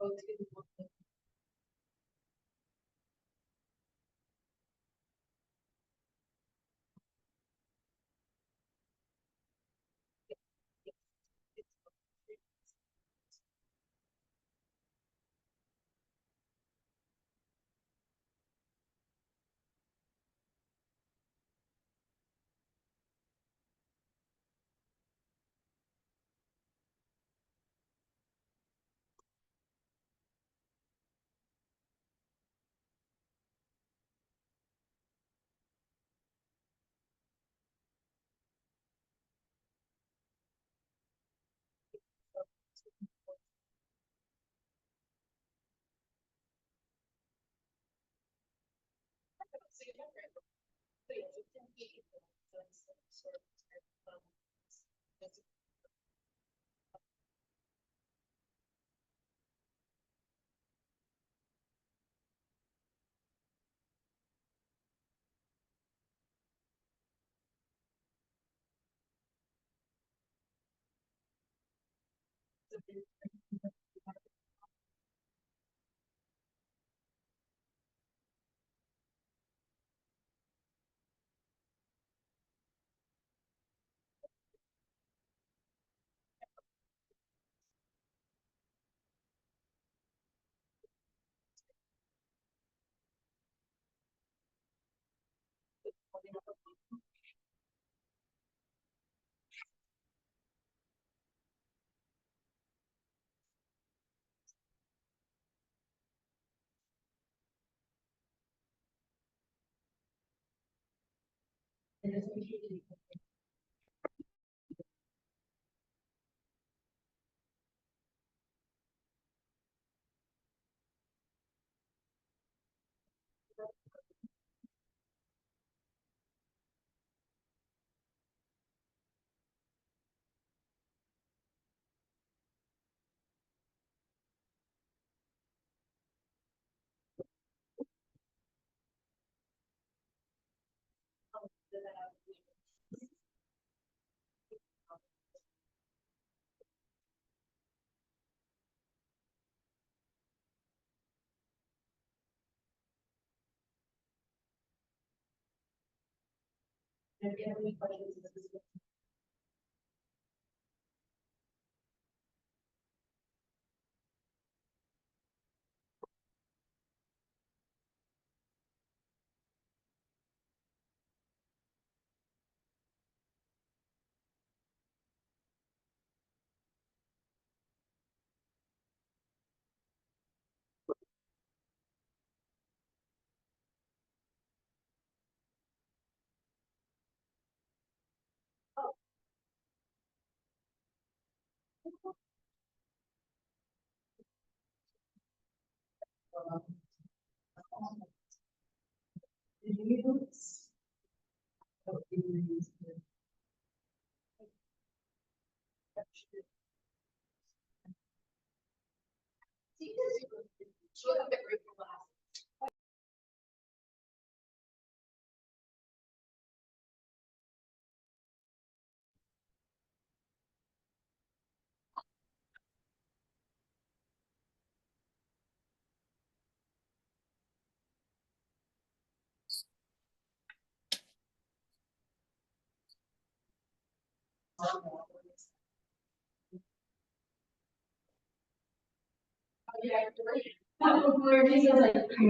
Hi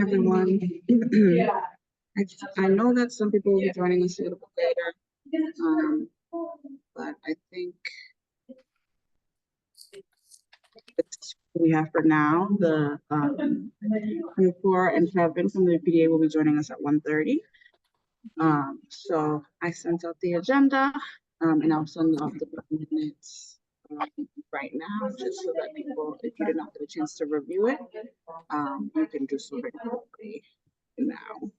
everyone. I know that some people will be joining us a little bit later, but I think it's we have for now. The 24 and Kevin from the PDA will be joining us at 1:30. So I sent out the agenda, and I'll send off the minutes right now, just so that people, if you did not get a chance to review it, you can do so very quickly now.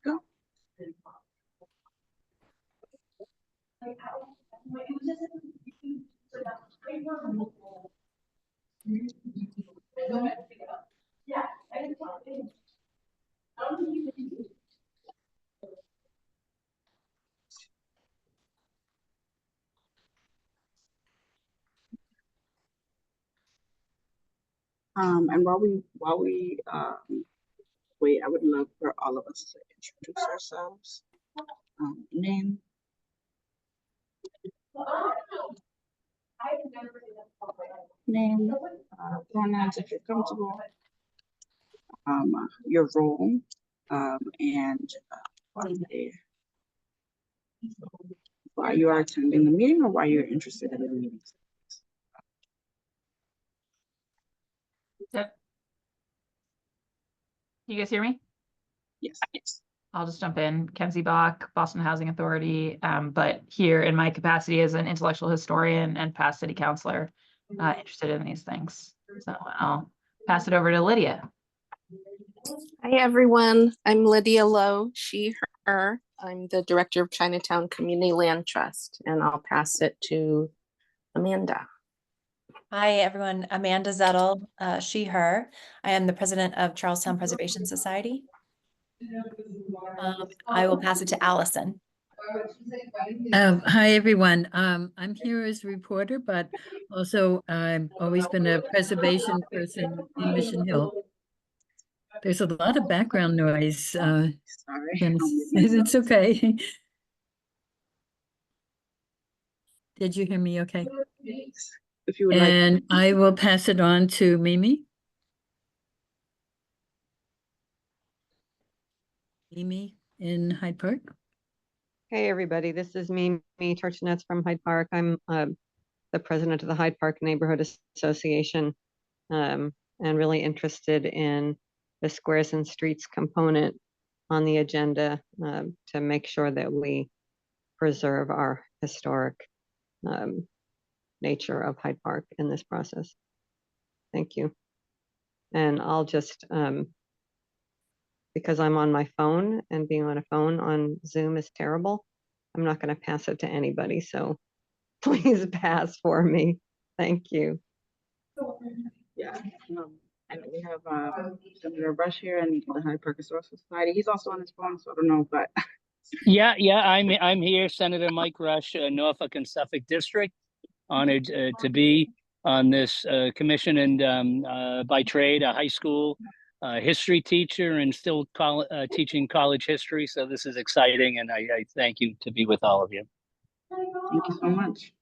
Go. And while we wait, I would love for all of us to introduce ourselves. Name. Name, pronouns if you're comfortable, your role, and why you are attending the meeting or why you're interested in the meeting. Yep. You guys hear me? Yes. I'll just jump in. Kenzie Bach, Boston Housing Authority, but here in my capacity as an intellectual historian and past city councilor, interested in these things. So I'll pass it over to Lydia. Hi, everyone. I'm Lydia Lowe, she, her. I'm the director of Chinatown Community Land Trust, and I'll pass it to Amanda. Hi, everyone. Amanda Zettel, she, her. I am the president of Charlestown Preservation Society. I will pass it to Allison. Hi, everyone. I'm here as a reporter, but also I've always been a preservation person in Mission Hill. There's a lot of background noise. Sorry. It's okay. Did you hear me okay? If you would and like. I will pass it on to Mimi. Mimi in Hyde Park. Hey, everybody. This is Mimi Turchinets from Hyde Park. I'm the president of the Hyde Park Neighborhood Association, and really interested in the Squares and Streets component on the agenda to make sure that we preserve our historic nature of Hyde Park in this process. Thank you. And I'll just, because I'm on my phone and being on a phone on Zoom is terrible, I'm not going to pass it to anybody. So please pass for me. Thank you. Yeah. And we have Senator Brush here and the Hyde Park Historical Society. He's also on his phone, so I don't know, but Yeah, I'm here, Senator Mike Rush, Norfolk and Suffolk District. Honored to be on this commission, and by trade, a high school history teacher, and still teaching college history. So this is exciting, and I thank you to be with all of you. Thank you so much.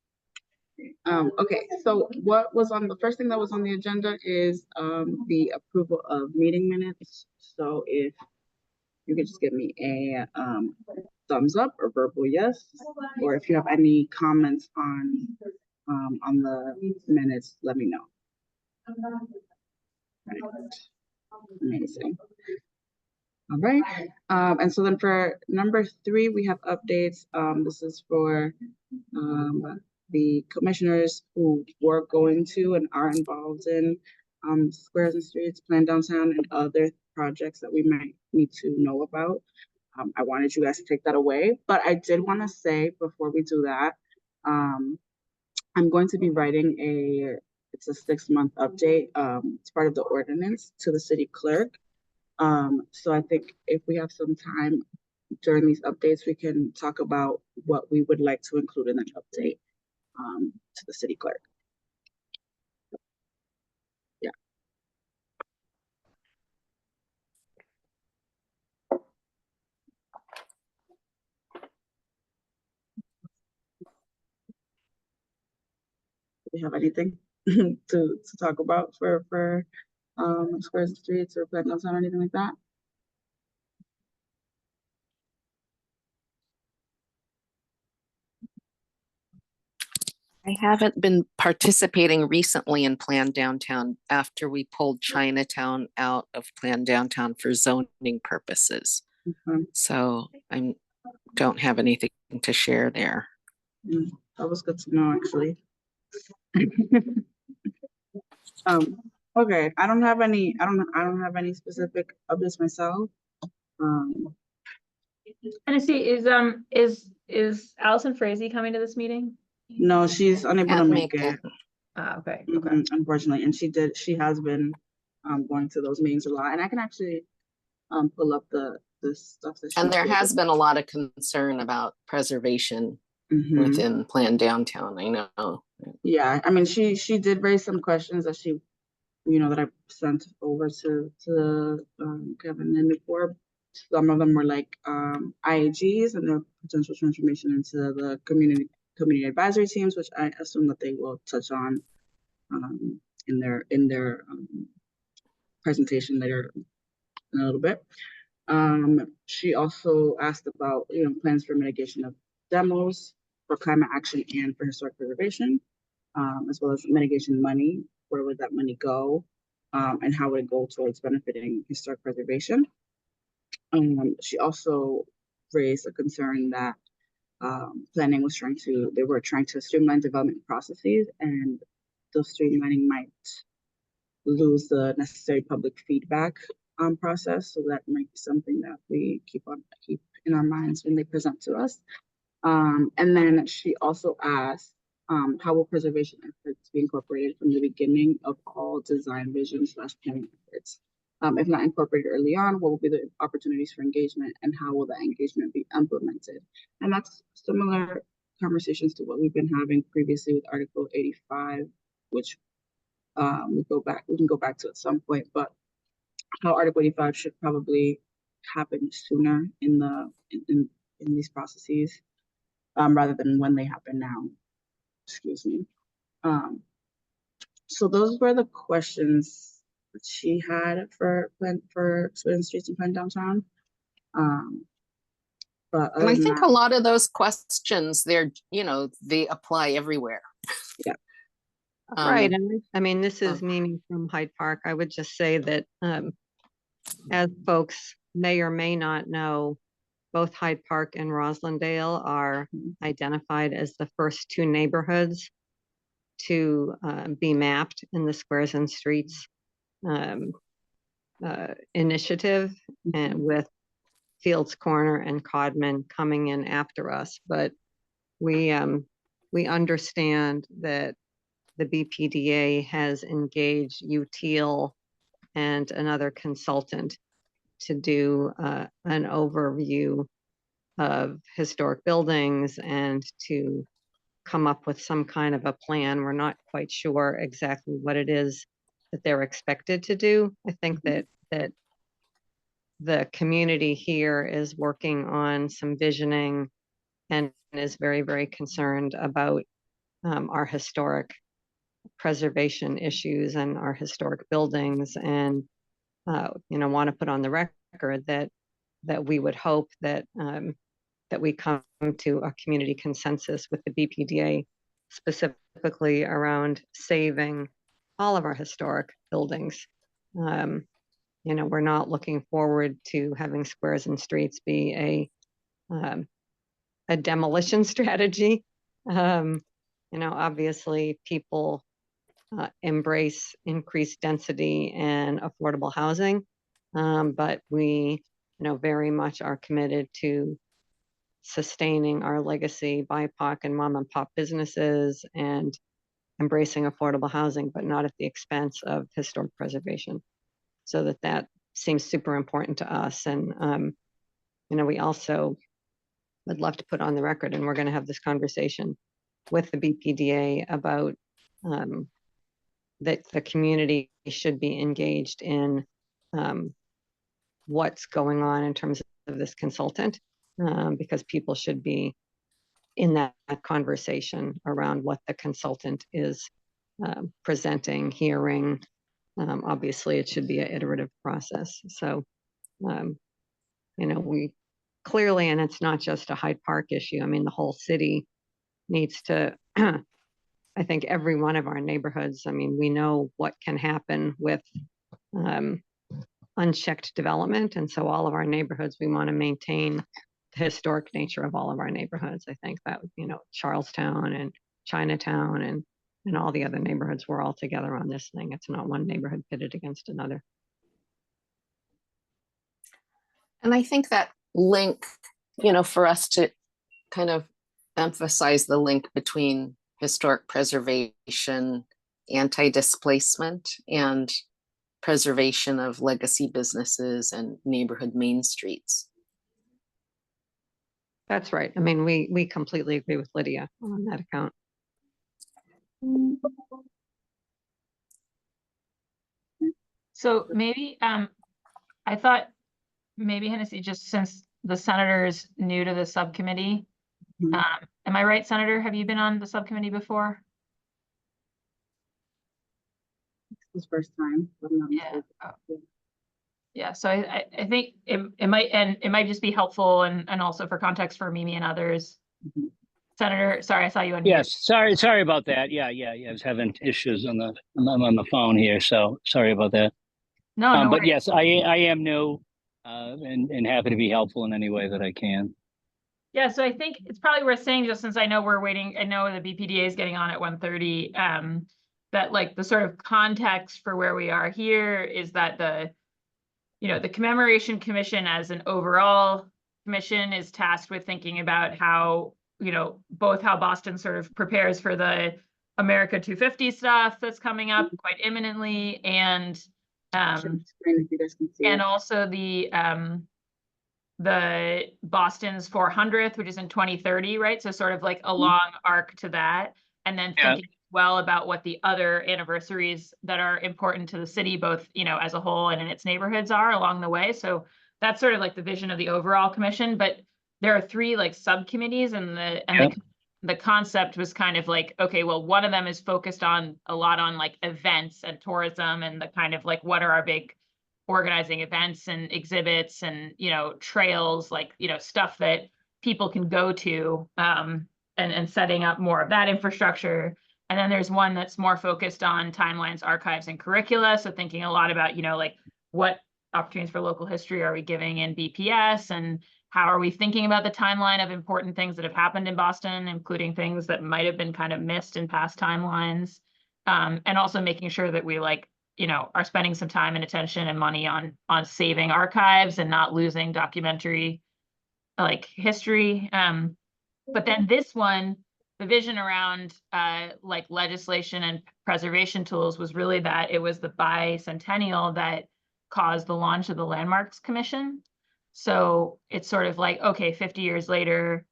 Okay, so what was on the first thing that was on the agenda is the approval of meeting minutes. So if you could just give me a thumbs up or verbal yes, or if you have any comments on the minutes, let me know. Right. Amazing. All right, and so then for number 3, we have updates. This is for the commissioners who were going to and are involved in Squares and Streets, Plan Downtown, and other projects that we might need to know about. I wanted you guys to take that away, but I did want to say before we do that, I'm going to be writing it's a 6-month update. It's part of the ordinance to the city clerk. So I think if we have some time during these updates, we can talk about what we would like to include in that update to the city clerk. Yeah. Do we have anything to talk about for Squares and Streets or Plan Downtown or anything like that? I haven't been participating recently in Plan Downtown after we pulled Chinatown out of Plan Downtown for zoning purposes. So I don't have anything to share there. That was good to know, actually. Okay, I don't have any specific updates myself. And I see, is Allison Frazee coming to this meeting? No, she's unable to make it. Okay. Unfortunately, and she has been going to those meetings a lot, and I can actually pull up the stuff that she And there did. has been a lot of concern about preservation within Plan Downtown, I know. Yeah, I mean, she did raise some questions that she that I sent over to Kevin and before. Some of them were like IAGs and their potential transformation into the community advisory teams, which I assume that they will touch on in their presentation later in a little bit. She also asked about plans for mitigation of demos for climate action and for historic preservation, as well as mitigation money. Where would that money go, and how would it go towards benefiting historic preservation? She also raised a concern that planning was they were trying to streamline development processes, and the streamlining might lose the necessary public feedback process. So that might be something that we keep in our minds when they present to us. And then she also asked, how will preservation efforts be incorporated from the beginning of all design vision / planning efforts? If not incorporated early on, what will be the opportunities for engagement, and how will that engagement be implemented? And that's similar conversations to what we've been having previously with Article 85, which we can go back to at some point, but how Article 85 should probably happen sooner in these processes, rather than when they happen now. Excuse me. So those were the questions that she had for Sweden Streets and Plan Downtown. But And I think a lot of those questions, they apply everywhere. Yeah. Right, and I mean, this is Mimi from Hyde Park. I would just say that as folks may or may not know, both Hyde Park and Roslindale are identified as the first two neighborhoods to be mapped in the Squares and Streets initiative, and with Fields Corner and Codman coming in after us. But we understand that the BPDA has engaged UTIL and another consultant to do an overview of historic buildings and to come up with some kind of a plan. We're not quite sure exactly what it is that they're expected to do. I think that the community here is working on some visioning and is very, very concerned about our historic preservation issues and our historic buildings, and want to put on the record that we would hope that that we come to a community consensus with the BPDA, specifically around saving all of our historic buildings. We're not looking forward to having Squares and Streets be a demolition strategy. Obviously people embrace increased density and affordable housing, but we very much are committed to sustaining our legacy BIPOC and mom and pop businesses and embracing affordable housing, but not at the expense of historic preservation. So that seems super important to us. And we also would love to put on the record, and we're going to have this conversation with the BPDA about that the community should be engaged in what's going on in terms of this consultant, because people should be in that conversation around what the consultant is presenting, hearing. Obviously, it should be an iterative process. So, we clearly, and it's not just a Hyde Park issue. I mean, the whole city needs to, I think every one of our neighborhoods, I mean, we know what can happen with unchecked development. And so all of our neighborhoods, we want to maintain the historic nature of all of our neighborhoods. I think that, Charlestown and Chinatown and all the other neighborhoods, we're all together on this thing. It's not one neighborhood pitted against another. And I think that link, for us to kind of emphasize the link between historic preservation, anti-displacement, and preservation of legacy businesses and neighborhood main streets. That's right. I mean, we completely agree with Lydia on that account. So maybe, I thought maybe Hennessy, just since the senator is new to the subcommittee. Mhm. Am I right, Senator? Have you been on the subcommittee before? This first time. if I'm not Yeah. mistaken. Yeah. Yeah, so I think it might just be helpful and also for context for Mimi and others. Mhm. Senator, sorry, I saw you on mute. Yes, sorry about that. Yeah. I was having issues on the phone here, so sorry about that. No, no But worries. yes, I am new, and happy to be helpful in any way that I can. Yeah, so I think it's probably worth saying, just since I know we're waiting, I know the BPDA is getting on at 1:30, that like the sort of context for where we are here is that the Commemoration Commission as an overall commission is tasked with thinking about how, both how Boston sort of prepares for the America 250 stuff that's coming up quite imminently, and Share the screen if you guys can see it. also the Boston's 400th, which is in 2030, right? So sort of like a long arc to that, and then Yeah. thinking well about what the other anniversaries that are important to the city, both, as a whole and in its neighborhoods are along the way. So that's sort of like the vision of the overall commission, but there are 3 like subcommittees, and the concept was kind of like, okay, well, one of them is focused on a lot on like events and tourism and the kind of like, what are our big organizing events and exhibits and, trails, like, stuff that people can go to, and setting up more of that infrastructure. And then there's one that's more focused on timelines, archives, and curricula. So thinking a lot about, like what opportunities for local history are we giving in BPS, and how are we thinking about the timeline of important things that have happened in Boston, including things that might have been kind of missed in past timelines. And also making sure that we are spending some time and attention and money on saving archives and not losing documentary like history. But then this one, the vision around like legislation and preservation tools was really that it was the bicentennial that caused the launch of the Landmarks Commission. So it's sort of like, okay, 50 years later,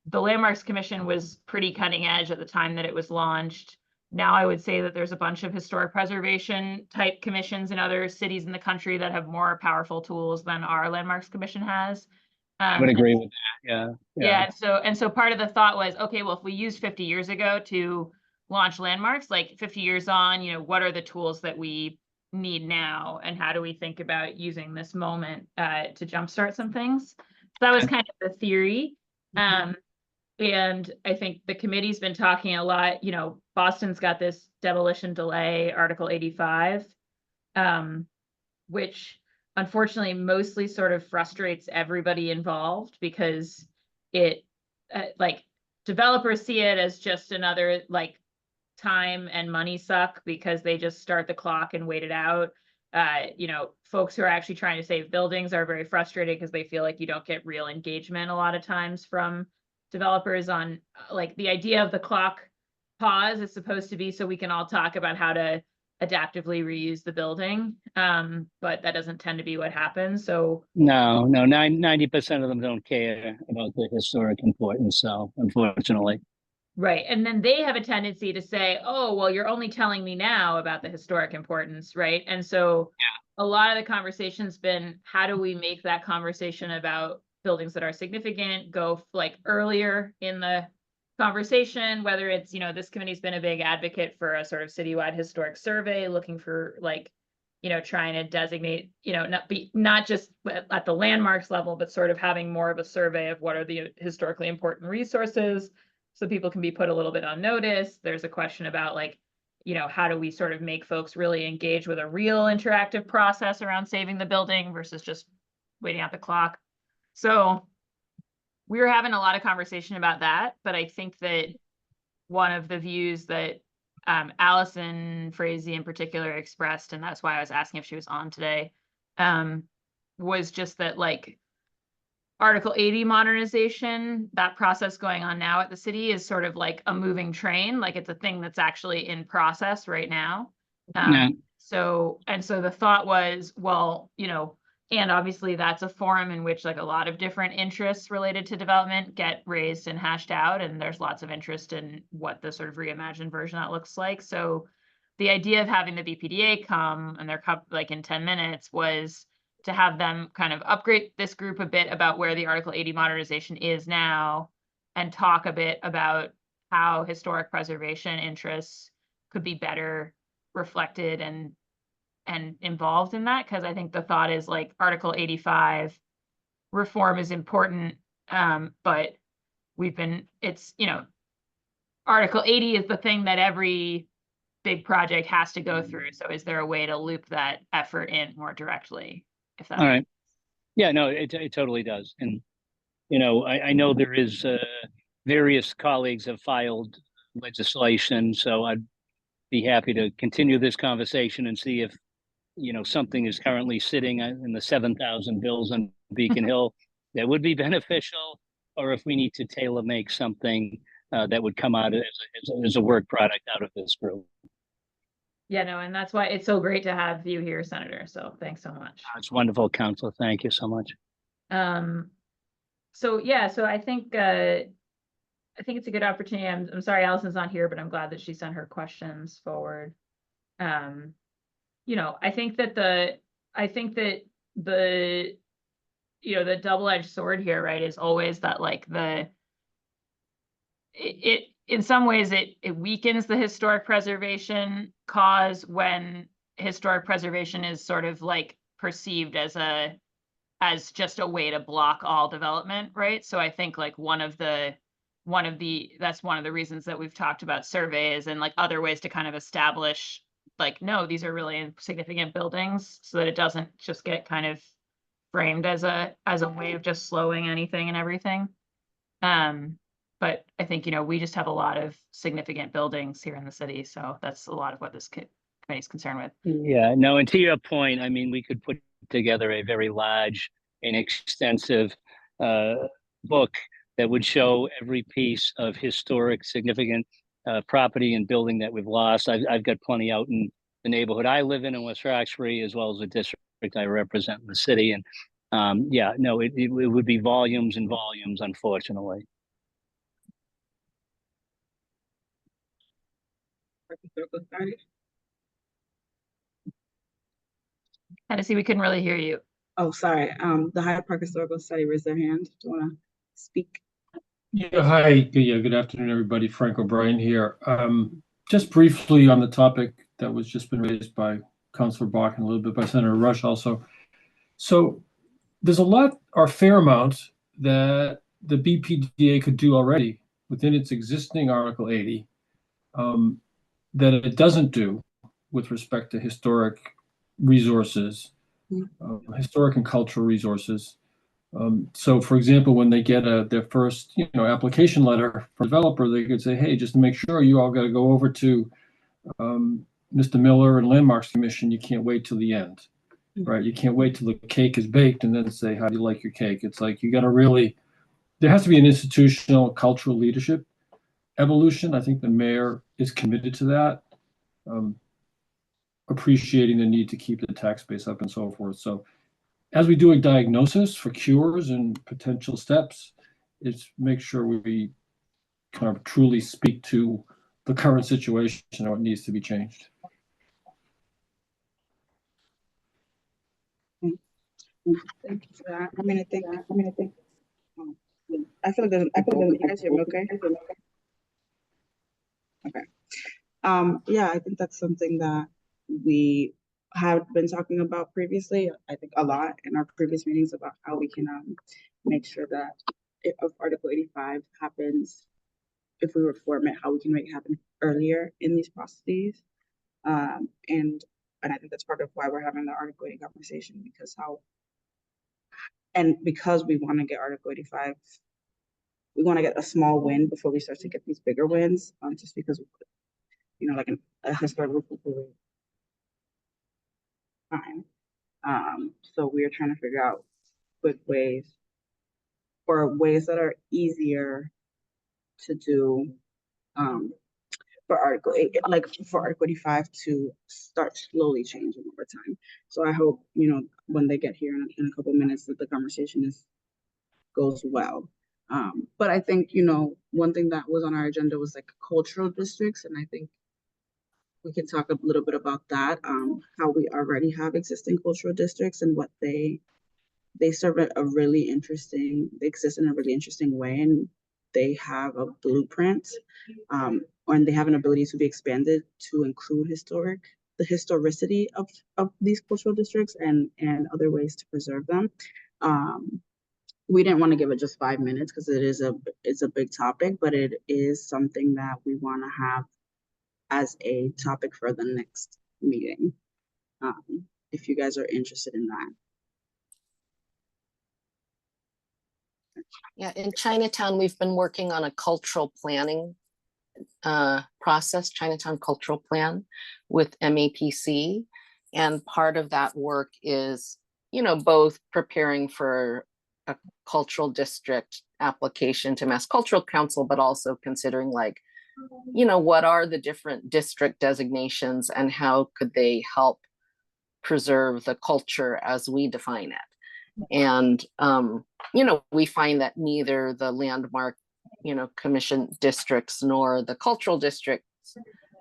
the Landmarks Commission was pretty cutting edge at the time that it was launched. Now I would say that there's a bunch of historic preservation type commissions in other cities in the country that have more powerful tools than our Landmarks Commission has. I would agree with that. Yeah. And so part of the thought was, okay, well, if we used 50 years ago to launch Landmarks, like 50 years on, what are the tools that we need now, and how do we think about using this moment to jumpstart some things? So that was kind of the theory. And I think the committee's been talking a lot, Boston's got this demolition delay, Article 85, which unfortunately mostly sort of frustrates everybody involved, because it like developers see it as just another like time and money suck, because they just start the clock and wait it out. Folks who are actually trying to save buildings are very frustrated because they feel like you don't get real engagement a lot of times from developers on like the idea of the clock pause is supposed to be so we can all talk about how to adaptively reuse the building. But that doesn't tend to be what happens. So No, 90% of them don't care about the historic importance. So unfortunately. right. And then they have a tendency to say, oh, well, you're only telling me now about the historic importance, right? And so a lot of the conversation's been, how do we make that conversation about buildings that are significant go like earlier in the conversation, whether it's, this committee's been a big advocate for a sort of citywide historic survey, looking for like, trying to designate, not just at the landmarks level, but sort of having more of a survey of what are the historically important resources, so people can be put a little bit on notice. There's a question about like, how do we sort of make folks really engage with a real interactive process around saving the building versus just waiting out the clock. So we were having a lot of conversation about that, but I think that one of the views that Allison Frazee in particular expressed, and that's why I was asking if she was on today, was just that like Article 80 modernization, that process going on now at the city is sort of like a moving train, like it's a thing that's actually in process right now. So the thought was, well, and obviously that's a forum in which like a lot of different interests related to development get raised and hashed out, and there's lots of interest in what the sort of reimagined version that looks like. So the idea of having the BPDA come and they're like in 10 minutes was to have them kind of upgrade this group a bit about where the Article 80 modernization is now and talk a bit about how historic preservation interests could be better reflected and involved in that. Because I think the thought is like Article 85 reform is important, but it's, you know, Article 80 is the thing that every big project has to go through. So is there a way to loop that effort in more directly? If that All right. Yeah, no, it totally does. And, you know, I know there is various colleagues have filed legislation, so I'd be happy to continue this conversation and see if, you know, something is currently sitting in the 7,000 bills on Beacon Hill that would be beneficial, or if we need to tailor make something that would come out as a work product out of this group. Yeah, no, and that's why it's so great to have you here, Senator. So thanks so much. It's wonderful, Council. Thank you so much. So yeah, so I think it's a good opportunity. I'm sorry Allison's not here, but I'm glad that she sent her questions forward. You know, I think that the you know, the double-edged sword here, right, is always that like it in some ways it weakens the historic preservation cause when historic preservation is sort of like perceived as just a way to block all development, right? So I think like that's one of the reasons that we've talked about surveys and like other ways to kind of establish like, no, these are really significant buildings, so that it doesn't just get kind of framed as a way of just slowing anything and everything. But I think, you know, we just have a lot of significant buildings here in the city, so that's a lot of what this committee's concerned with. Yeah, no, and to your point, I mean, we could put together a very large and extensive book that would show every piece of historic significant property and building that we've lost. I've got plenty out in the neighborhood I live in West Roxbury, as well as the district I represent in the city. And yeah, no, it would be volumes and volumes, unfortunately. Tennessee, we couldn't really hear you. Oh, sorry. The Hyde Park Historical Society raised their hand. Do you want to speak? Yeah, hi. Yeah, good afternoon, everybody. Frank O'Brien here. Just briefly on the topic that was just been raised by Councilor Bach and a little bit by Senator Rush also. So there's a lot or fair amount that the BPDA could do already within its existing Article 80 that it doesn't do with respect to historic resources, historic and cultural resources. So, for example, when they get their first, application letter from a developer, they could say, "Hey, just to make sure, you all got to go over to Mr. Miller and Landmarks Commission. You can't wait till the end, right? You can't wait till the cake is baked and then say, how do you like your cake?" It's like you got to really. There has to be an institutional, cultural leadership evolution. I think the mayor is committed to that, appreciating the need to keep the tax base up and so forth. So, as we do a diagnosis for cures and potential steps, it's make sure we kind of truly speak to the current situation and what needs to be changed. Thank you for that. I think. I feel like there's an echo. Can you guys hear me okay? Okay. Yeah, I think that's something that we have been talking about previously. I think a lot in our previous meetings about how we can make sure that if Article 85 happens, if we reform it, how we can make it happen earlier in these processes. And I think that's part of why we're having the Article 80 conversation, because because we want to get Article 85, we want to get a small win before we start to get these bigger wins, just because, like a historical time. So we are trying to figure out quick ways or ways that are easier to do for Article 8, like for Article 85 to start slowly changing over time. So I hope, when they get here in a couple minutes that the conversation goes well. But I think, one thing that was on our agenda was like cultural districts. And I think we can talk a little bit about that, how we already have existing cultural districts and what they serve a really interesting, they exist in a really interesting way, and they have a blueprint, and they have an ability to be expanded to include the historicity of these cultural districts and other ways to preserve them. We didn't want to give it just 5 minutes because it's a big topic, but it is something that we want to have as a topic for the next meeting. If you guys are interested in that. Yeah, in Chinatown, we've been working on a cultural planning process, Chinatown Cultural Plan with MAPC. And part of that work is, both preparing for a cultural district application to Mass Cultural Council, but also considering what are the different district designations and how could they help preserve the culture as we define it. And, we find that neither the landmark, commission districts nor the cultural districts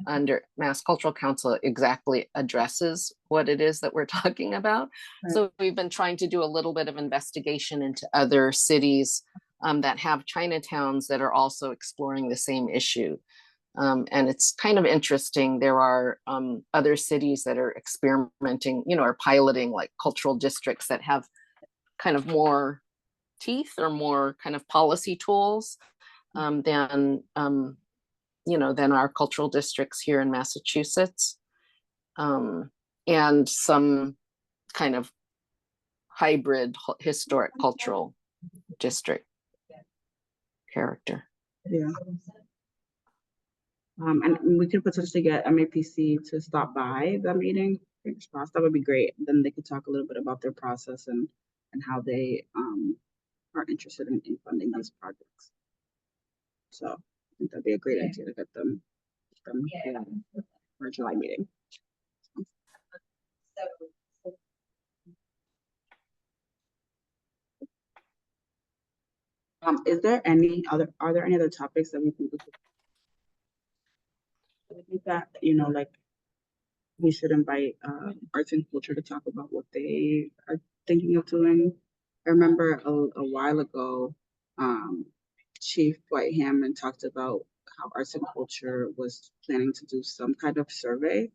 under Mass Cultural Council exactly addresses what it is that we're talking about. Right. So we've been trying to do a little bit of investigation into other cities that have Chinatowns that are also exploring the same issue. And it's kind of interesting. There are other cities that are experimenting, or piloting like cultural districts that have kind of more teeth or more kind of policy tools than our cultural districts here in Massachusetts, and some kind of hybrid historic cultural district character. Yeah. And we could potentially get MAPC to stop by the meeting. Fingers crossed. That would be great. Then they could talk a little bit about their process and how they are interested in funding these projects. So I think that'd be a great idea to get them for a July meeting. Are there any other topics that we think I think that, we should invite arts and culture to talk about what they are thinking of doing. I remember a while ago, Chief Dwight Hammond talked about how arts and culture was planning to do some kind of survey,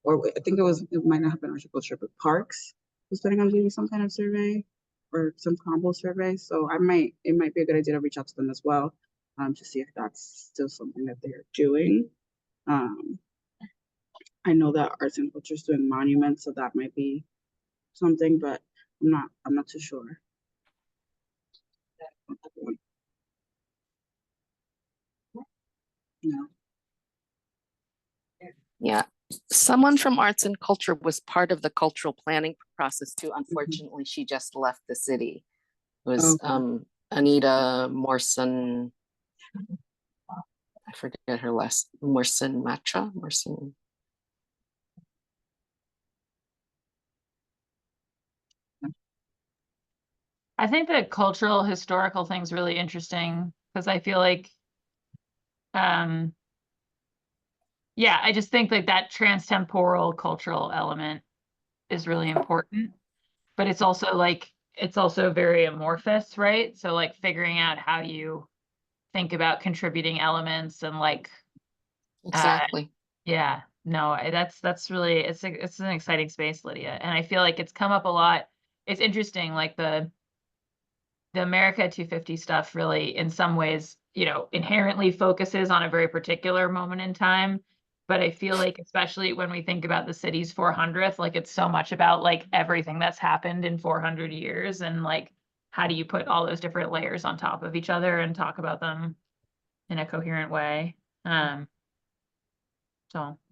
or I think it might not have been arts and culture, but Parks was planning on doing some kind of survey or some combo survey. So it might be a good idea to reach out to them as well, to see if that's still something that they're doing. I know that arts and culture is doing monuments, so that might be something, but I'm not too sure. No. Yeah, someone from arts and culture was part of the cultural planning process too. Unfortunately, she just left the city. It was Anita Morrison. I forget her last. Morrison Matra. Morrison. I think the cultural historical thing's really interesting because I feel like, yeah, I just think like that transtemporal cultural element is really important, but it's also very amorphous, right? So like figuring out how you think about contributing elements and Exactly. yeah, no, that's really, it's an exciting space, Lydia. And I feel like it's come up a lot. It's interesting, like the America 250 stuff really in some ways, inherently focuses on a very particular moment in time. But I feel like, especially when we think about the city's 400th, like it's so much about like everything that's happened in 400 years and like, how do you put all those different layers on top of each other and talk about them in a coherent way? So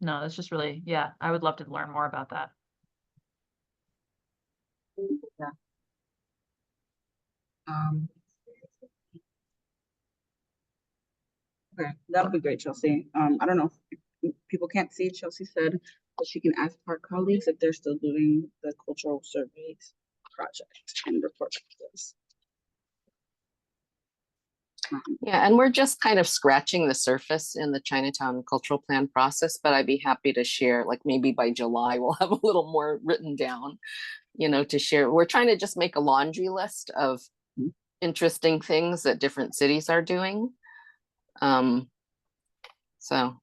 no, it's just really, yeah, I would love to learn more about that. Yeah. Okay, that'll be great, Chelsea. I don't know if people can't see. Chelsea said that she can ask our colleagues if they're still doing the cultural surveys project and report back to us. Yeah, and we're just kind of scratching the surface in the Chinatown Cultural Plan process, but I'd be happy to share, like maybe by July, we'll have a little more written down, to share. We're trying to just make a laundry list of interesting things that different cities are doing. So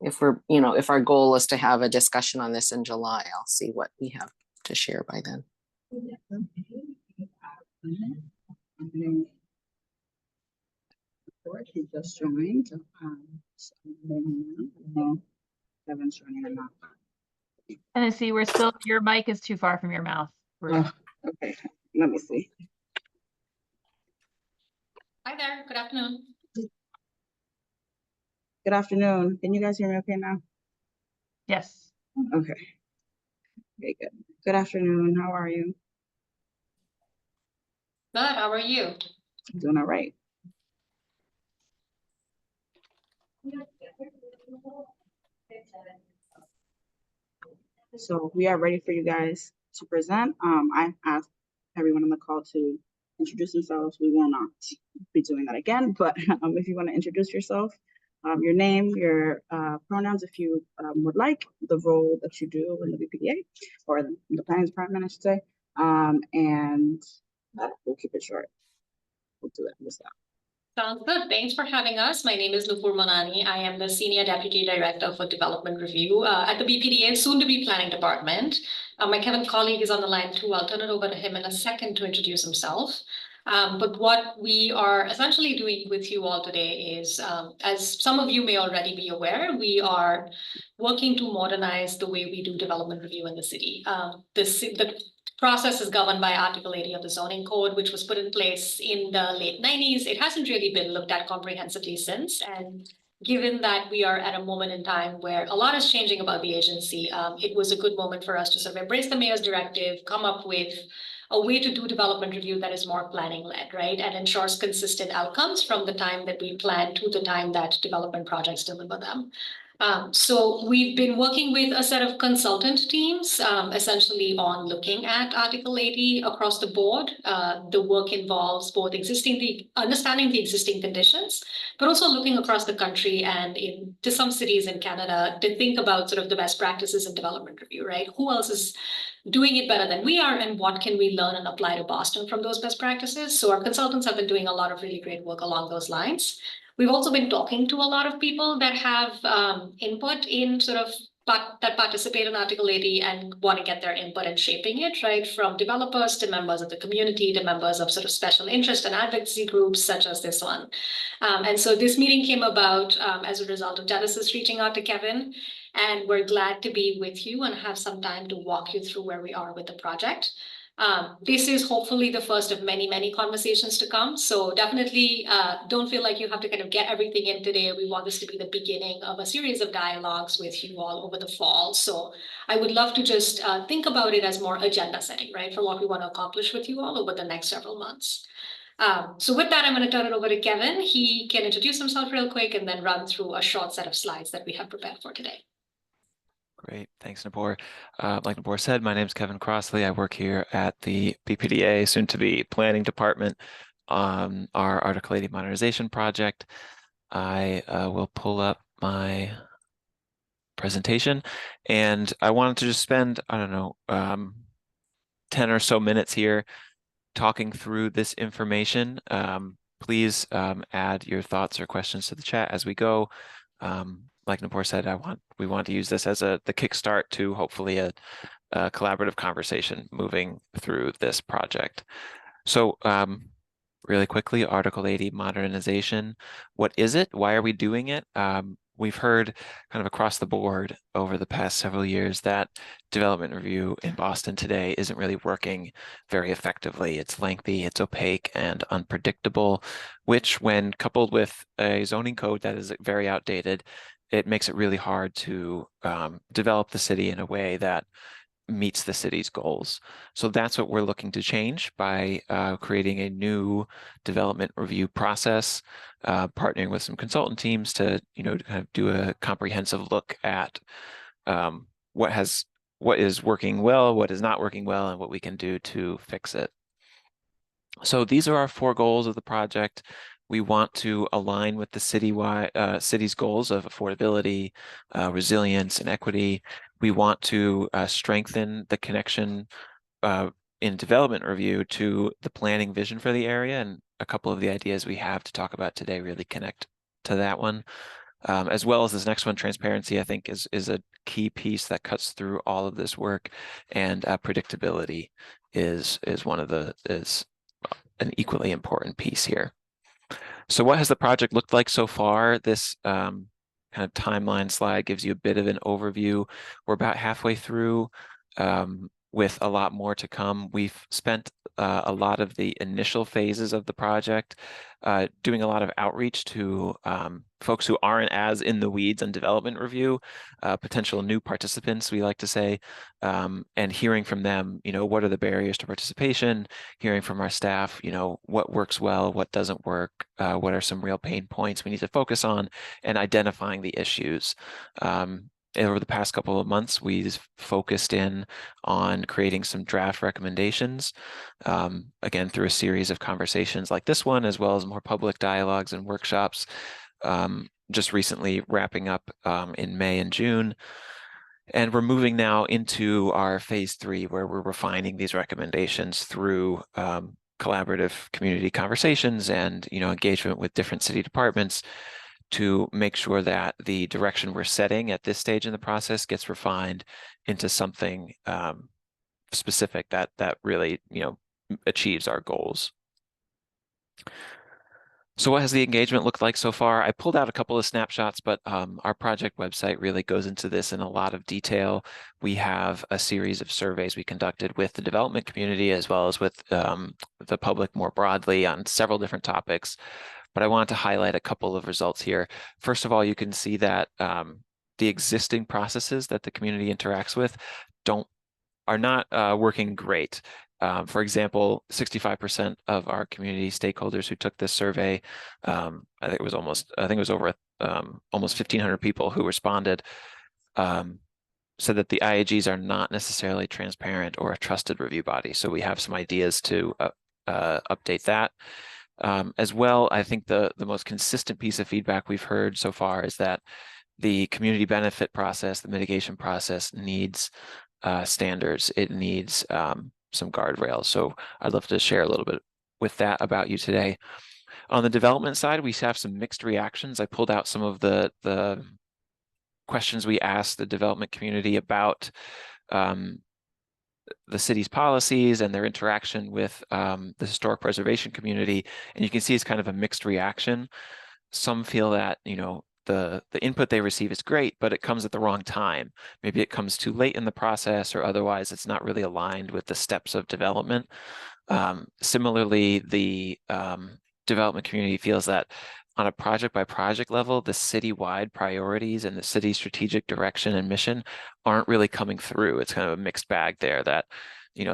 if if our goal is to have a discussion on this in July, I'll see what we have to share by then. He just joined. So no, Kevin's joining or not. Tennessee, your mic is too far from your mouth. Okay, let me see. Hi there, good afternoon. Good afternoon. Can you guys hear me okay now? Yes. Okay. Okay, good. Good afternoon. How are you? Good, how are you? Doing all right. So we are ready for you guys to present. I asked everyone on the call to introduce themselves. We will not be doing that again, but if you want to introduce yourself, your name, your pronouns, if you would like, the role that you do in the BPDA or the planning department, I should say, and we'll keep it short. We'll do that. We'll stop. Sounds good. Thanks for having us. My name is Nupur Manani. I am the Senior Deputy Director for Development Review at the BPDA, soon to be Planning Department. My Kevin colleague is on the line too. I'll turn it over to him in a second to introduce himself. But what we are essentially doing with you all today is, as some of you may already be aware, we are working to modernize the way we do development review in the city. The process is governed by Article 80 of the Zoning Code, which was put in place in the late 90s. It hasn't really been looked at comprehensively since. And given that we are at a moment in time where a lot is changing about the agency, it was a good moment for us to sort of embrace the mayor's directive, come up with a way to do development review that is more planning-led, right? And ensures consistent outcomes from the time that we plan to the time that development projects deliver them. So we've been working with a set of consultant teams, essentially on looking at Article 80 across the board. The work involves both understanding the existing conditions, but also looking across the country and to some cities in Canada to think about sort of the best practices in development review, right? Who else is doing it better than we are, and what can we learn and apply to Boston from those best practices? So our consultants have been doing a lot of really great work along those lines. We've also been talking to a lot of people that have input in sort of that participate in Article 80 and want to get their input in shaping it, right? From developers to members of the community to members of sort of special interest and advocacy groups such as this one. And so this meeting came about as a result of Genesis reaching out to Kevin, and we're glad to be with you and have some time to walk you through where we are with the project. This is hopefully the first of many, many conversations to come. So definitely don't feel like you have to kind of get everything in today. We want this to be the beginning of a series of dialogues with you all over the fall. So I would love to just think about it as more agenda setting, right? For what we want to accomplish with you all over the next several months. So with that, I'm going to turn it over to Kevin. He can introduce himself real quick and then run through a short set of slides that we have prepared for today. Great, thanks, Nupur. Like Nupur said, my name is Kevin Crossley. I work here at the BPDA, soon to be Planning Department, on our Article 80 modernization project. I will pull up my presentation, and I wanted to just spend, I don't know, 10 or so minutes here talking through this information. Please add your thoughts or questions to the chat as we go. Like Nupur said, we want to use this as the kickstart to hopefully a collaborative conversation moving through this project. So really quickly, Article 80 modernization. What is it? Why are we doing it? We've heard kind of across the board over the past several years that development review in Boston today isn't really working very effectively. It's lengthy, it's opaque and unpredictable, which when coupled with a zoning code that is very outdated, it makes it really hard to develop the city in a way that meets the city's goals. So that's what we're looking to change by creating a new development review process, partnering with some consultant teams to, kind of do a comprehensive look at what is working well, what is not working well, and what we can do to fix it. So these are our 4 goals of the project. We want to align with the city's goals of affordability, resilience, and equity. We want to strengthen the connection in development review to the planning vision for the area, and a couple of the ideas we have to talk about today really connect to that one. As well as this next one, transparency, I think is a key piece that cuts through all of this work, and predictability is an equally important piece here. So what has the project looked like so far? This kind of timeline slide gives you a bit of an overview. We're about halfway through, with a lot more to come. We've spent a lot of the initial phases of the project doing a lot of outreach to folks who aren't as in the weeds on development review, potential new participants, we like to say, and hearing from them, what are the barriers to participation, hearing from our staff, what works well, what doesn't work, what are some real pain points we need to focus on, and identifying the issues. Over the past couple of months, we've focused in on creating some draft recommendations, again, through a series of conversations like this one, as well as more public dialogues and workshops, just recently wrapping up in May and June. And we're moving now into our phase 3, where we're refining these recommendations through collaborative community conversations and engagement with different city departments, to make sure that the direction we're setting at this stage in the process gets refined into something specific that really achieves our goals. So what has the engagement looked like so far? I pulled out a couple of snapshots, but our project website really goes into this in a lot of detail. We have a series of surveys we conducted with the development community, as well as with the public more broadly, on several different topics. But I wanted to highlight a couple of results here. First of all, you can see that the existing processes that the community interacts with are not working great. For example, 65% of our community stakeholders who took this survey, I think it was over almost 1,500 people who responded, said that the IAGs are not necessarily transparent or a trusted review body. So we have some ideas to update that. As well, I think the most consistent piece of feedback we've heard so far is that the community benefit process, the mitigation process, needs standards. It needs some guardrails. So I'd love to share a little bit with that about you today. On the development side, we have some mixed reactions. I pulled out some of the questions we asked the development community about the city's policies and their interaction with the historic preservation community. And you can see it's kind of a mixed reaction. Some feel that, the input they receive is great, but it comes at the wrong time. Maybe it comes too late in the process, or otherwise it's not really aligned with the steps of development. Similarly, the development community feels that on a project by project level, the citywide priorities and the city's strategic direction and mission aren't really coming through. It's kind of a mixed bag there that,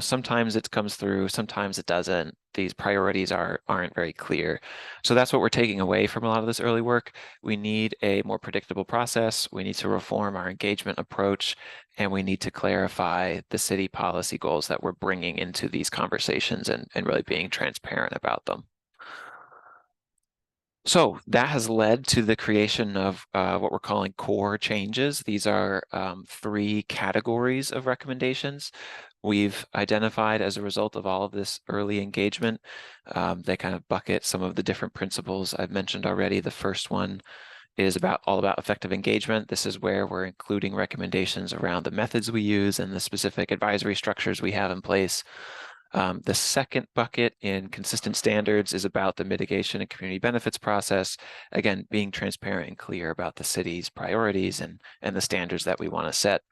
sometimes it comes through, sometimes it doesn't. These priorities aren't very clear. So that's what we're taking away from a lot of this early work. We need a more predictable process. We need to reform our engagement approach, and we need to clarify the city policy goals that we're bringing into these conversations, and really being transparent about them. So that has led to the creation of what we're calling core changes. These are 3 categories of recommendations we've identified as a result of all of this early engagement. They kind of bucket some of the different principles I've mentioned already. The first one is all about effective engagement. This is where we're including recommendations around the methods we use and the specific advisory structures we have in place. The second bucket in consistent standards is about the mitigation and community benefits process. Again, being transparent and clear about the city's priorities and the standards that we want to set.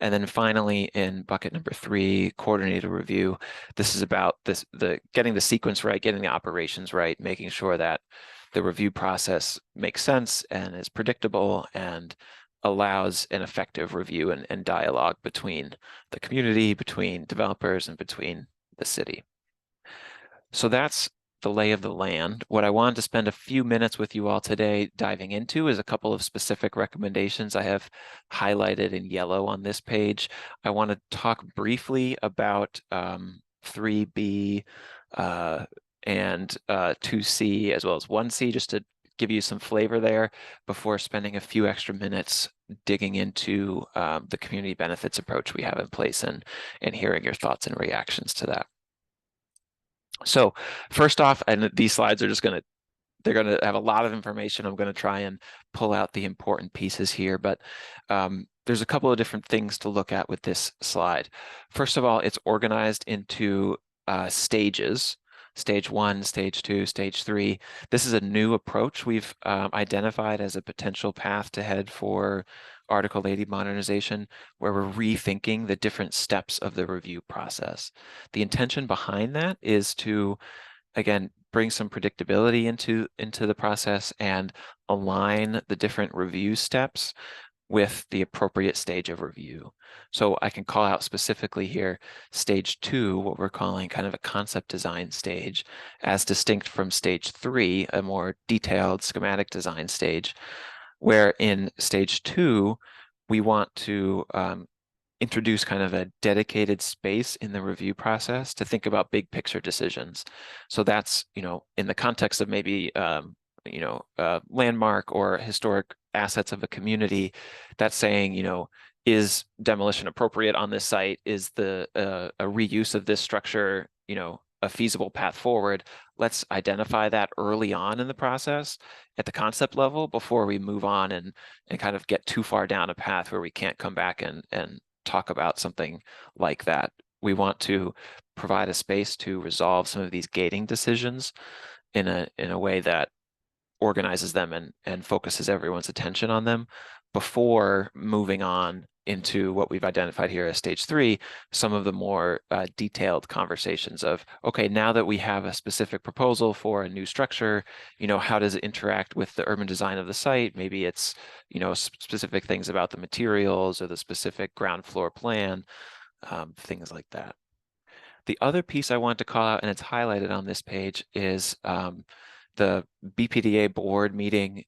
And then finally, in bucket number 3, coordinated review, this is about getting the sequence right, getting the operations right, making sure that the review process makes sense and is predictable and allows an effective review and dialogue between the community, between developers, and between the city. So that's the lay of the land. What I wanted to spend a few minutes with you all today diving into is a couple of specific recommendations I have highlighted in yellow on this page. I want to talk briefly about 3B and 2C as well as 1C, just to give you some flavor there before spending a few extra minutes digging into the community benefits approach we have in place and hearing your thoughts and reactions to that. So first off, and these slides are just they're going to have a lot of information. I'm going to try and pull out the important pieces here, but there's a couple of different things to look at with this slide. First of all, it's organized into stages. Stage 1, Stage 2, Stage 3. This is a new approach we've identified as a potential path to head for Article 80 modernization, where we're rethinking the different steps of the review process. The intention behind that is to, again, bring some predictability into the process and align the different review steps with the appropriate stage of review. So I can call out specifically here Stage 2, what we're calling kind of a concept design stage, as distinct from Stage 3, a more detailed schematic design stage, where in Stage 2, we want to introduce kind of a dedicated space in the review process to think about big picture decisions. So that's, in the context of maybe, landmark or historic assets of a community, that's saying, is demolition appropriate on this site? Is the a reuse of this structure, a feasible path forward? Let's identify that early on in the process at the concept level before we move on and kind of get too far down a path where we can't come back and talk about something like that. We want to provide a space to resolve some of these gating decisions in a way that organizes them and focuses everyone's attention on them before moving on into what we've identified here as Stage 3, some of the more detailed conversations of, okay, now that we have a specific proposal for a new structure, how does it interact with the urban design of the site? Maybe it's, specific things about the materials or the specific ground floor plan, things like that. The other piece I want to call out, and it's highlighted on this page, is the BPDA board meeting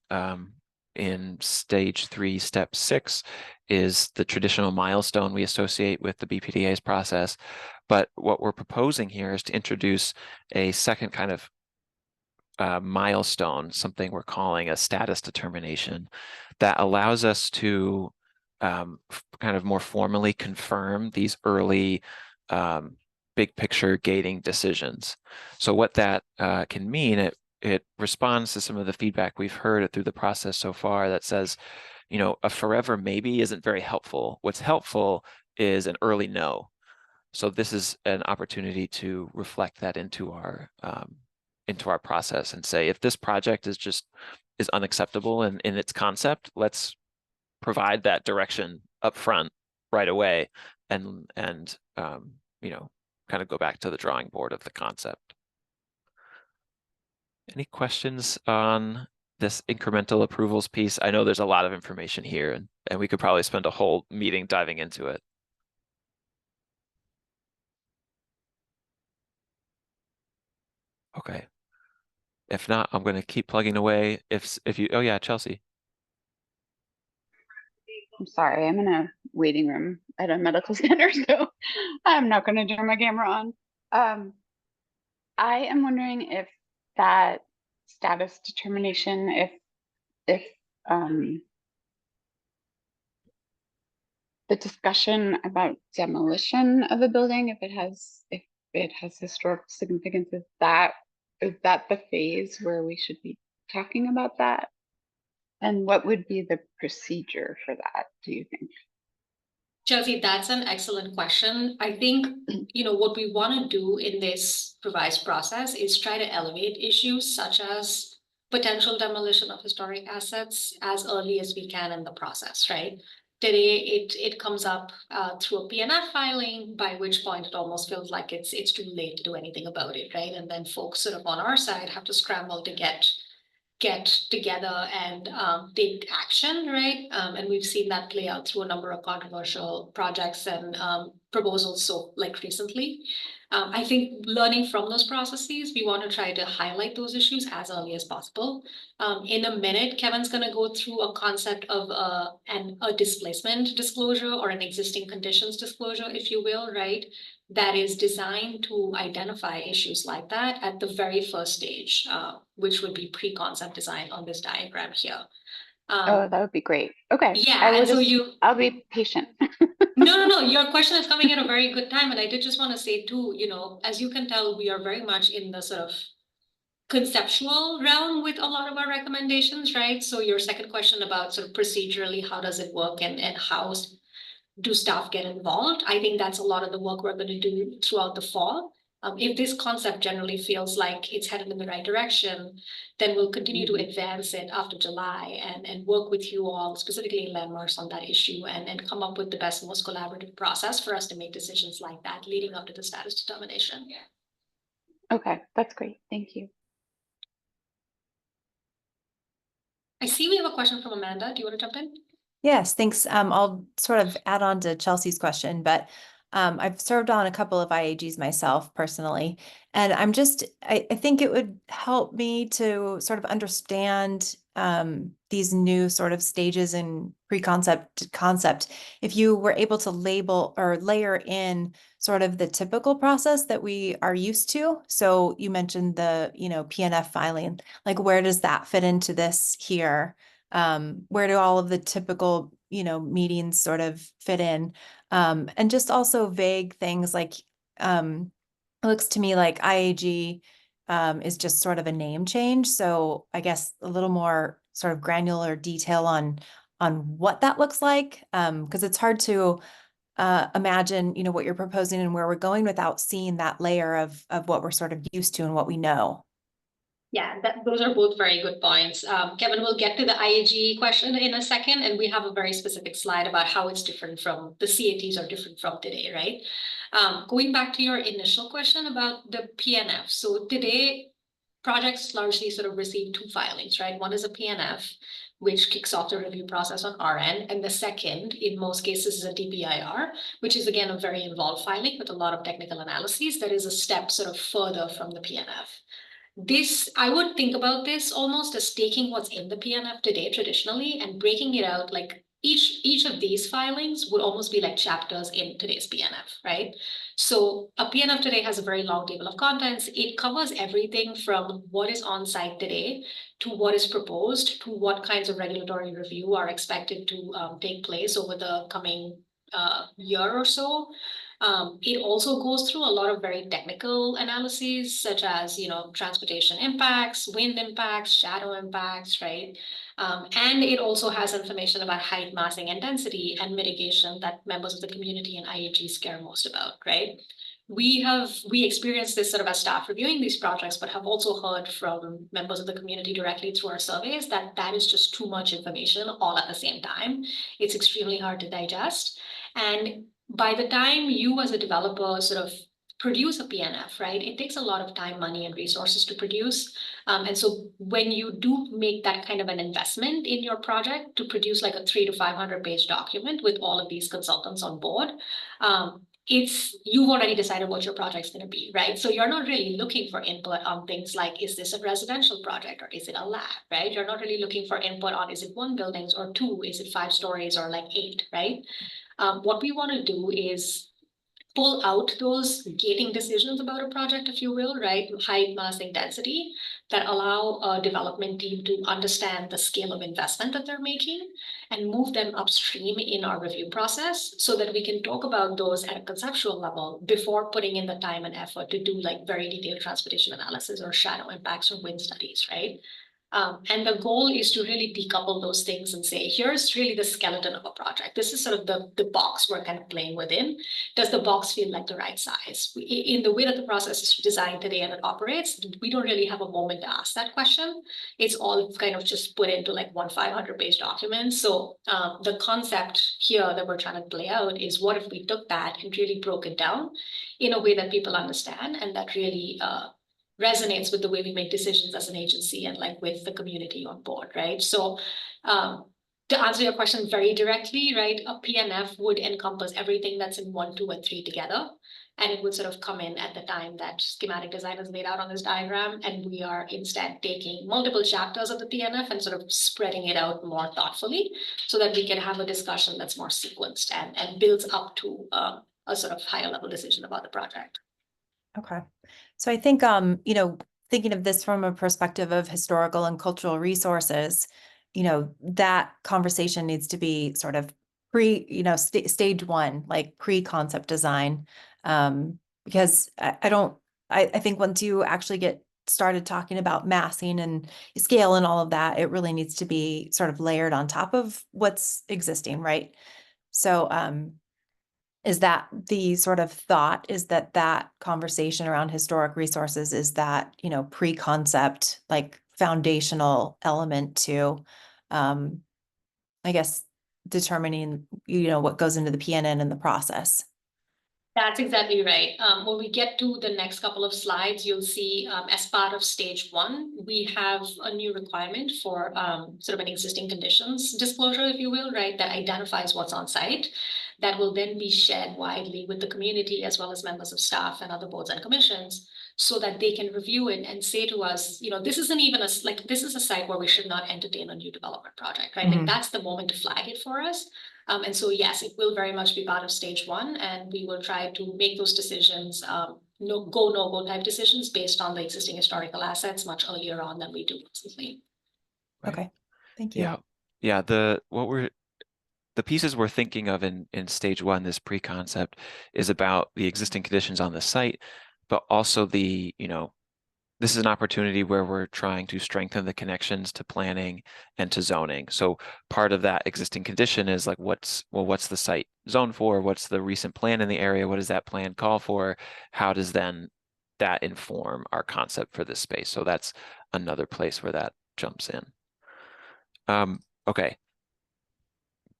in Stage 3, Step 6 is the traditional milestone we associate with the BPDA's process. But what we're proposing here is to introduce a second kind of milestone, something we're calling a status determination, that allows us to kind of more formally confirm these early big picture gating decisions. So what that can mean, it responds to some of the feedback we've heard through the process so far that says, a forever maybe isn't very helpful. What's helpful is an early no. So this is an opportunity to reflect that into our process and say, if this project is unacceptable in its concept, let's provide that direction up front right away and kind of go back to the drawing board of the concept. Any questions on this incremental approvals piece? I know there's a lot of information here and we could probably spend a whole meeting diving into it. Okay. If not, I'm going to keep plugging away. If you, oh yeah, Chelsea. I'm sorry, I'm in a waiting room at a medical center, so I'm not going to turn my camera on. I am wondering if that status determination, if the discussion about demolition of a building, if it has historic significance, is that the phase where we should be talking about that? And what would be the procedure for that, do you think? Chelsea, that's an excellent question. I think, what we want to do in this revised process is try to elevate issues such as potential demolition of historic assets as early as we can in the process, right? Today, it comes up through a PNF filing, by which point it almost feels like it's too late to do anything about it, right? And then folks sort of on our side have to scramble to get together and take action, right? And we've seen that play out through a number of controversial projects and proposals so like recently. I think learning from those processes, we want to try to highlight those issues as early as possible. In a minute, Kevin's going to go through a concept of a displacement disclosure or an existing conditions disclosure, if you will, right? That is designed to identify issues like that at the very first stage, which would be pre-concept design on this diagram here. Oh, that would be great. Okay. Yeah, I will and so just, I'll be patient. No, your question is coming at a very good time. And I did just want to say too, you know, as you can tell, we are very much in the sort of conceptual realm with a lot of our recommendations, right? So your second question about sort of procedurally, how does it work and how do staff get involved? I think that's a lot of the work we're going to do throughout the fall. If this concept generally feels like it's headed in the right direction, then we'll continue to advance it after July and work with you all, specifically in landmarks, on that issue and come up with the best, most collaborative process for us to make decisions like that leading up to the status determination. Okay, that's great. Thank you. I see we have a question from Amanda. Do you want to jump in? Yes, thanks. I'll sort of add on to Chelsea's question, but I've served on a couple of IAGs myself personally, and I think it would help me to sort of understand these new sort of stages in concept. If you were able to label or layer in sort of the typical process that we are used to. So you mentioned the, PNF filing, like where does that fit into this here? Where do all of the typical, meetings sort of fit in? And just also vague things like, it looks to me like IAG is just sort of a name change. So I guess a little more sort of granular detail on what that looks like, because it's hard to imagine, what you're proposing and where we're going without seeing that layer of what we're sort of used to and what we know. Yeah, those are both very good points. Kevin, we'll get to the IAG question in a second, and we have a very specific slide about how it's different from the CATs are different from today, right? Going back to your initial question about the PNF. So today, projects largely sort of receive two filings, right? One is a PNF, which kicks off the review process on our end. And the second, in most cases, is a DPIR, which is again a very involved filing with a lot of technical analyses that is a step sort of further from the PNF. I would think about this almost as taking what's in the PNF today traditionally and breaking it out, like each of these filings would almost be like chapters in today's PNF, right? So a PNF today has a very long table of contents. It covers everything from what is on site today to what is proposed to what kinds of regulatory review are expected to take place over the coming year or so. It also goes through a lot of very technical analyses, such as, transportation impacts, wind impacts, shadow impacts, right? And it also has information about height, massing, and density and mitigation that members of the community and IAGs care most about, right? We experienced this sort of as staff reviewing these projects, but have also heard from members of the community directly through our surveys that is just too much information all at the same time. It's extremely hard to digest. And by the time you as a developer sort of produce a PNF, right, it takes a lot of time, money, and resources to produce. And so when you do make that kind of an investment in your project to produce like a 300 to 500 page document with all of these consultants on board, you've already decided what your project's going to be, right? So you're not really looking for input on things like, is this a residential project or is it a lab, right? You're not really looking for input on, is it 1 building or 2, is it 5 stories or like 8, right? What we want to do is pull out those gating decisions about a project, if you will, right? Height, massing, density, that allow a development team to understand the scale of investment that they're making and move them upstream in our review process so that we can talk about those at a conceptual level before putting in the time and effort to do like very detailed transportation analysis or shadow impacts or wind studies, right? And the goal is to really decouple those things and say, here's really the skeleton of a project. This is sort of the box we're kind of playing within. Does the box feel like the right size? In the way that the process is designed today and it operates, we don't really have a moment to ask that question. It's all kind of just put into like one 500-page document. So the concept here that we're trying to play out is, what if we took that and really broke it down in a way that people understand and that really resonates with the way we make decisions as an agency and like with the community on board, right? So to answer your question very directly, right, a PNF would encompass everything that's in 1, 2, and 3 together. And it would sort of come in at the time that schematic design is laid out on this diagram. And we are instead taking multiple chapters of the PNF and sort of spreading it out more thoughtfully so that we can have a discussion that's more sequenced and builds up to a sort of higher level decision about the project. Okay. So I think, you know, thinking of this from a perspective of historical and cultural resources, you know, that conversation needs to be sort of stage 1, like pre-concept design. Because I think once you actually get started talking about massing and scale and all of that, it really needs to be sort of layered on top of what's existing, right? So, is that the sort of thought, is that conversation around historic resources is that, you know, pre-concept, like foundational element to, I guess, determining, you know, what goes into the PNN in the process. That's exactly right. When we get to the next couple of slides, you'll see as part of stage 1, we have a new requirement for sort of an existing conditions disclosure, if you will, right, that identifies what's on site. That will then be shared widely with the community as well as members of staff and other boards and commissions so that they can review it and say to us, you know, this isn't even this is a site where we should not entertain a new development project, right? Like that's the moment to flag it for us. And so, yes, it will very much be part of stage 1, and we will try to make those decisions, no-go type decisions based on the existing historical assets much earlier on than we do presently. Okay, thank you. Yeah. The pieces we're thinking of in stage 1, this pre-concept, is about the existing conditions on the site, but also this is an opportunity where we're trying to strengthen the connections to planning and to zoning. So part of that existing condition is like, what's the site zoned for? What's the recent plan in the area? What does that plan call for? How does then that inform our concept for this space? So that's another place where that jumps in. Okay.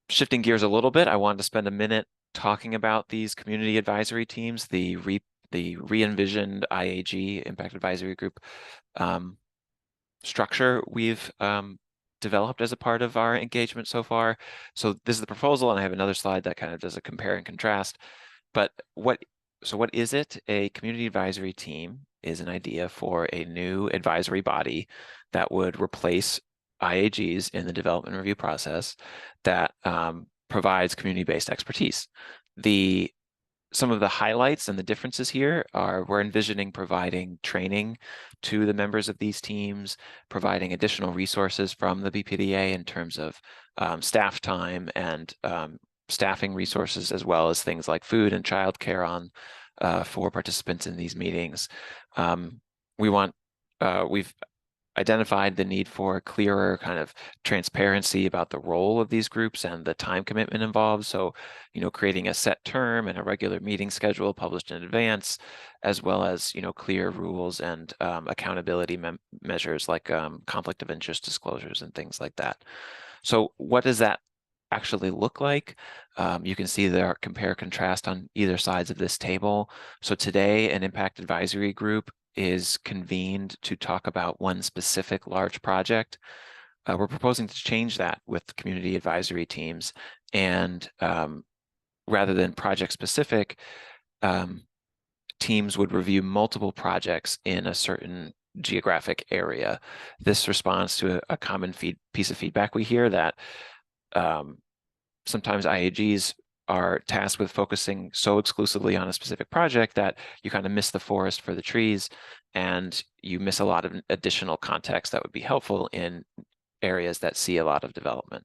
Shifting gears a little bit, I wanted to spend a minute talking about these community advisory teams, the re-envisioned IAG, Impact Advisory Group structure we've developed as a part of our engagement so far. So this is the proposal, and I have another slide that kind of does a compare and contrast. But what is it? A community advisory team is an idea for a new advisory body that would replace IAGs in the development review process that provides community-based expertise. Some of the highlights and the differences here are we're envisioning providing training to the members of these teams, providing additional resources from the BPDA in terms of staff time and staffing resources, as well as things like food and childcare for participants in these meetings. We've identified the need for clearer kind of transparency about the role of these groups and the time commitment involved. So, creating a set term and a regular meeting schedule published in advance, as well as, clear rules and accountability measures like conflict of interest disclosures and things like that. So what does that actually look like? You can see there are compare contrast on either sides of this table. So today, an impact advisory group is convened to talk about one specific large project. We're proposing to change that with community advisory teams, and rather than project specific, teams would review multiple projects in a certain geographic area. This responds to a common piece of feedback we hear that sometimes IAGs are tasked with focusing so exclusively on a specific project that you kind of miss the forest for the trees, and you miss a lot of additional context that would be helpful in areas that see a lot of development.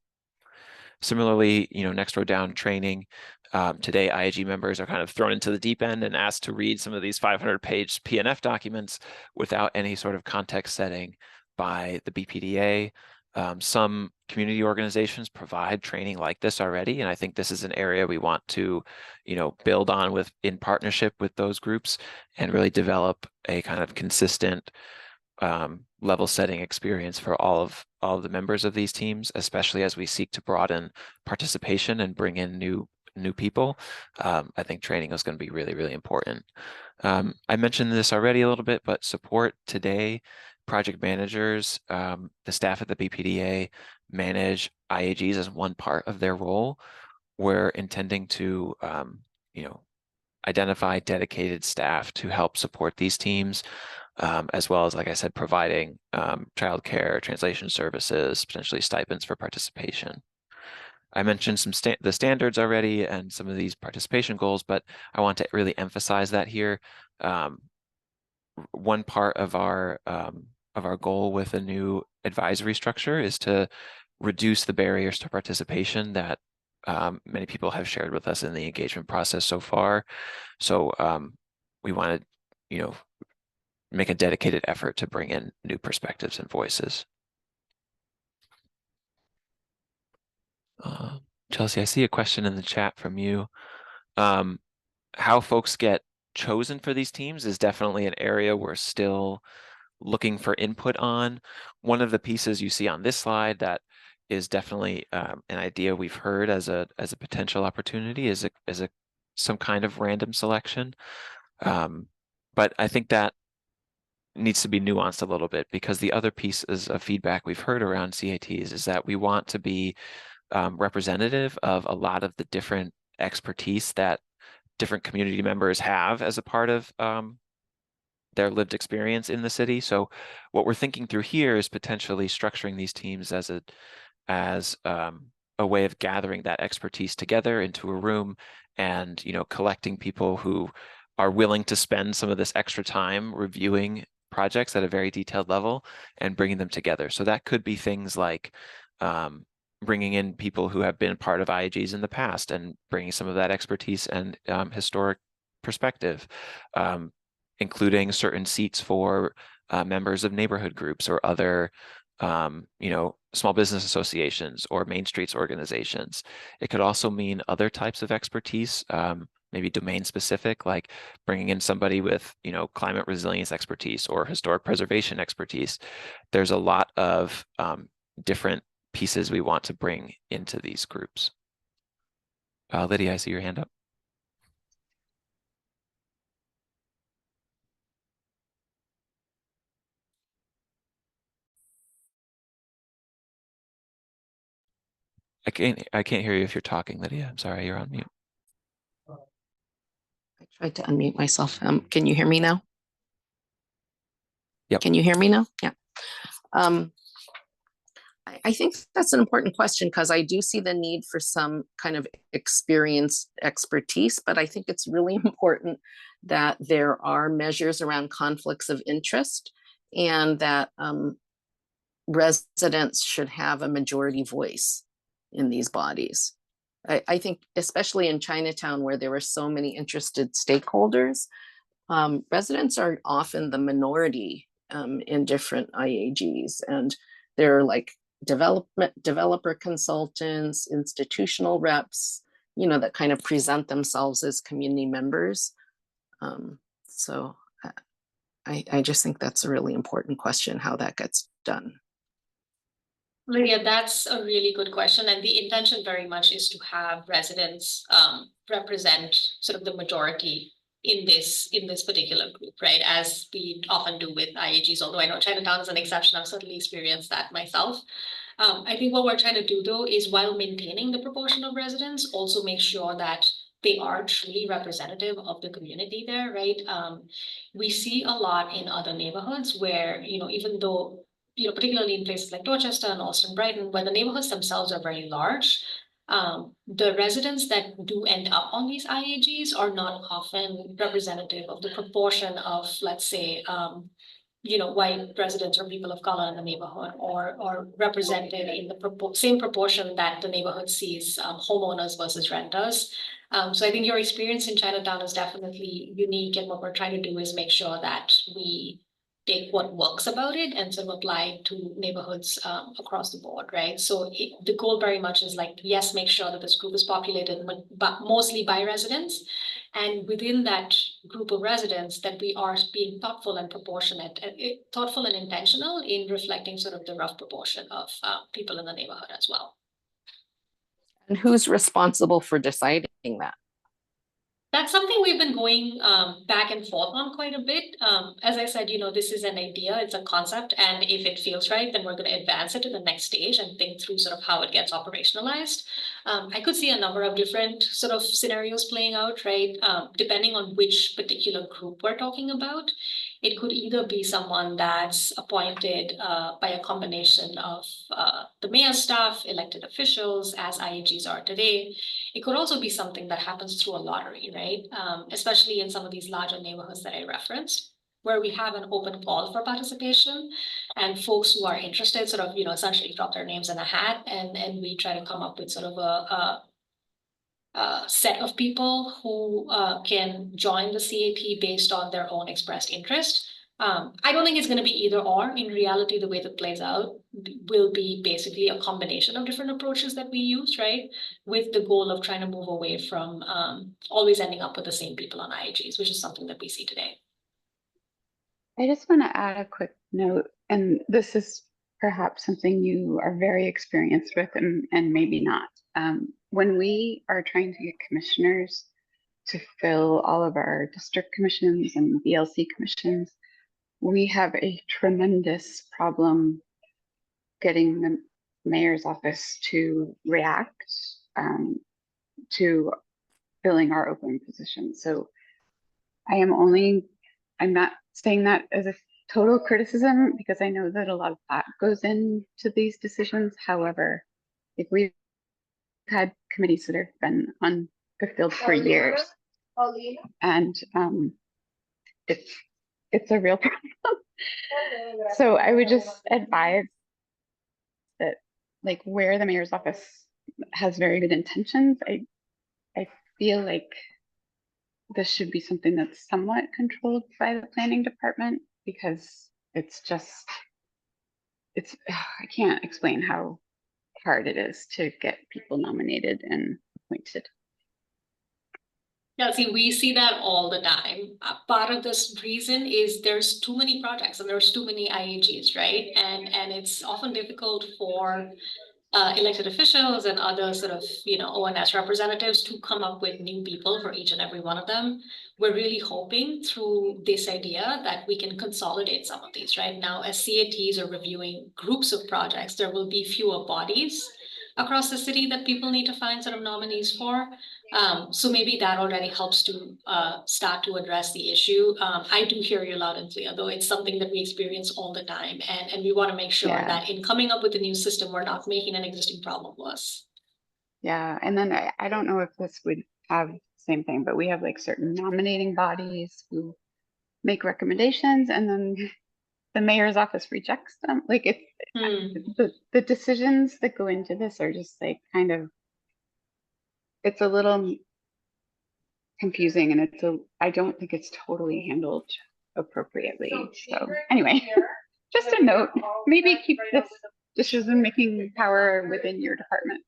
Similarly, next row down, training. Today, IAG members are kind of thrown into the deep end and asked to read some of these 500-page PNF documents without any sort of context setting by the BPDA. Some community organizations provide training like this already, and I think this is an area we want to, build on in partnership with those groups and really develop a kind of consistent level setting experience for all of the members of these teams, especially as we seek to broaden participation and bring in new people. I think training is going to be really, really important. I mentioned this already a little bit, but support today project managers, the staff at the BPDA manage IAGs as one part of their role. We're intending to, identify dedicated staff to help support these teams, as well as, like I said, providing childcare, translation services, potentially stipends for participation. I mentioned the standards already and some of these participation goals, but I want to really emphasize that here. One part of our goal with a new advisory structure is to reduce the barriers to participation that many people have shared with us in the engagement process so far. So we want to, make a dedicated effort to bring in new perspectives and voices. Chelsea, I see a question in the chat from you. How folks get chosen for these teams is definitely an area we're still looking for input on. One of the pieces you see on this slide that is definitely an idea we've heard as a potential opportunity is some kind of random selection. But I think that needs to be nuanced a little bit, because the other pieces of feedback we've heard around CATs is that we want to be representative of a lot of the different expertise that different community members have as a part of their lived experience in the city. So what we're thinking through here is potentially structuring these teams as a way of gathering that expertise together into a room and, collecting people who are willing to spend some of this extra time reviewing projects at a very detailed level and bringing them together. So that could be things like bringing in people who have been part of IAGs in the past and bringing some of that expertise and historic perspective, including certain seats for members of neighborhood groups or other, small business associations or Main Streets organizations. It could also mean other types of expertise, maybe domain specific, like bringing in somebody with, climate resilience expertise or historic preservation expertise. There's a lot of different pieces we want to bring into these groups. Lydia, I see your hand up. I can't hear you if you're talking, Lydia. I'm sorry, you're on mute. I tried to unmute myself. Can you hear me now? Yep. Can you hear me now? Yeah. I think that's an important question, because I do see the need for some kind of experienced expertise, but I think it's really important that there are measures around conflicts of interest, and that residents should have a majority voice in these bodies. I think especially in Chinatown, where there were so many interested stakeholders, residents are often the minority in different IAGs, and they're like developer consultants, institutional reps, that kind of present themselves as community members. So I just think that's a really important question, how that gets done. Lydia, that's a really good question. And the intention very much is to have residents represent sort of the majority in this particular group, right? As we often do with IAGs, although I know Chinatown is an exception. I've certainly experienced that myself. I think what we're trying to do, though, is while maintaining the proportion of residents, also make sure that they are truly representative of the community there, right? We see a lot in other neighborhoods where, even though, particularly in places like Dorchester and Austin, Brighton, where the neighborhoods themselves are very large, the residents that do end up on these IAGs are not often representative of the proportion of, let's say, white residents or people of color in the neighborhood, or represented in the same proportion that the neighborhood sees homeowners versus renters. So I think your experience in Chinatown is definitely unique, and what we're trying to do is make sure that we take what works about it and sort of apply to neighborhoods across the board, right? So the goal very much is like, yes, make sure that this group is populated, but mostly by residents. And within that group of residents, that we are being thoughtful and proportionate, thoughtful and intentional in reflecting sort of the rough proportion of people in the neighborhood as well. And who's responsible for deciding that? That's something we've been going back and forth on quite a bit. As I said, this is an idea, it's a concept, and if it feels right, then we're going to advance it to the next stage and think through sort of how it gets operationalized. I could see a number of different sort of scenarios playing out, right? Depending on which particular group we're talking about. It could either be someone that's appointed by a combination of the mayor's staff, elected officials, as IAGs are today. It could also be something that happens through a lottery, right? Especially in some of these larger neighborhoods that I referenced, where we have an open call for participation and folks who are interested sort of, essentially drop their names in a hat and we try to come up with sort of a set of people who can join the CAT based on their own expressed interest. I don't think it's going to be either or. In reality, the way that plays out will be basically a combination of different approaches that we use, right? With the goal of trying to move away from always ending up with the same people on IAGs, which is something that we see today. I just want to add a quick note, and this is perhaps something you are very experienced with and maybe not. When we are trying to get commissioners to fill all of our district commissions and BLC commissions, we have a tremendous problem getting the mayor's office to react to filling our open positions. So I'm not saying that as a total criticism because I know that a lot of thought goes into these decisions. However, if we've had committees that have been unfulfilled for years, and it's a real problem. So I would just advise that, like, where the mayor's office has very good intentions, I feel like this should be something that's somewhat controlled by the planning department because I can't explain how hard it is to get people nominated and appointed. Yeah, see, we see that all the time. Part of this reason is there's too many projects and there's too many IAGs, right? And it's often difficult for elected officials and other sort of, ONS representatives to come up with new people for each and every one of them. We're really hoping through this idea that we can consolidate some of these, right? Now, as CATs are reviewing groups of projects, there will be fewer bodies across the city that people need to find sort of nominees for. So maybe that already helps to start to address the issue. I do hear you loud and clear, though it's something that we experience all the time. And we want to make sure that in coming up with a new system, we're not making an existing problem worse. Yeah, and then I don't know if this would have the same thing, but we have like certain nominating bodies who make recommendations and then the mayor's office rejects them. Like the decisions that go into this are just like kind of, it's a little confusing and I don't think it's totally handled appropriately. So anyway, just a note, maybe keep this decision-making power within your department.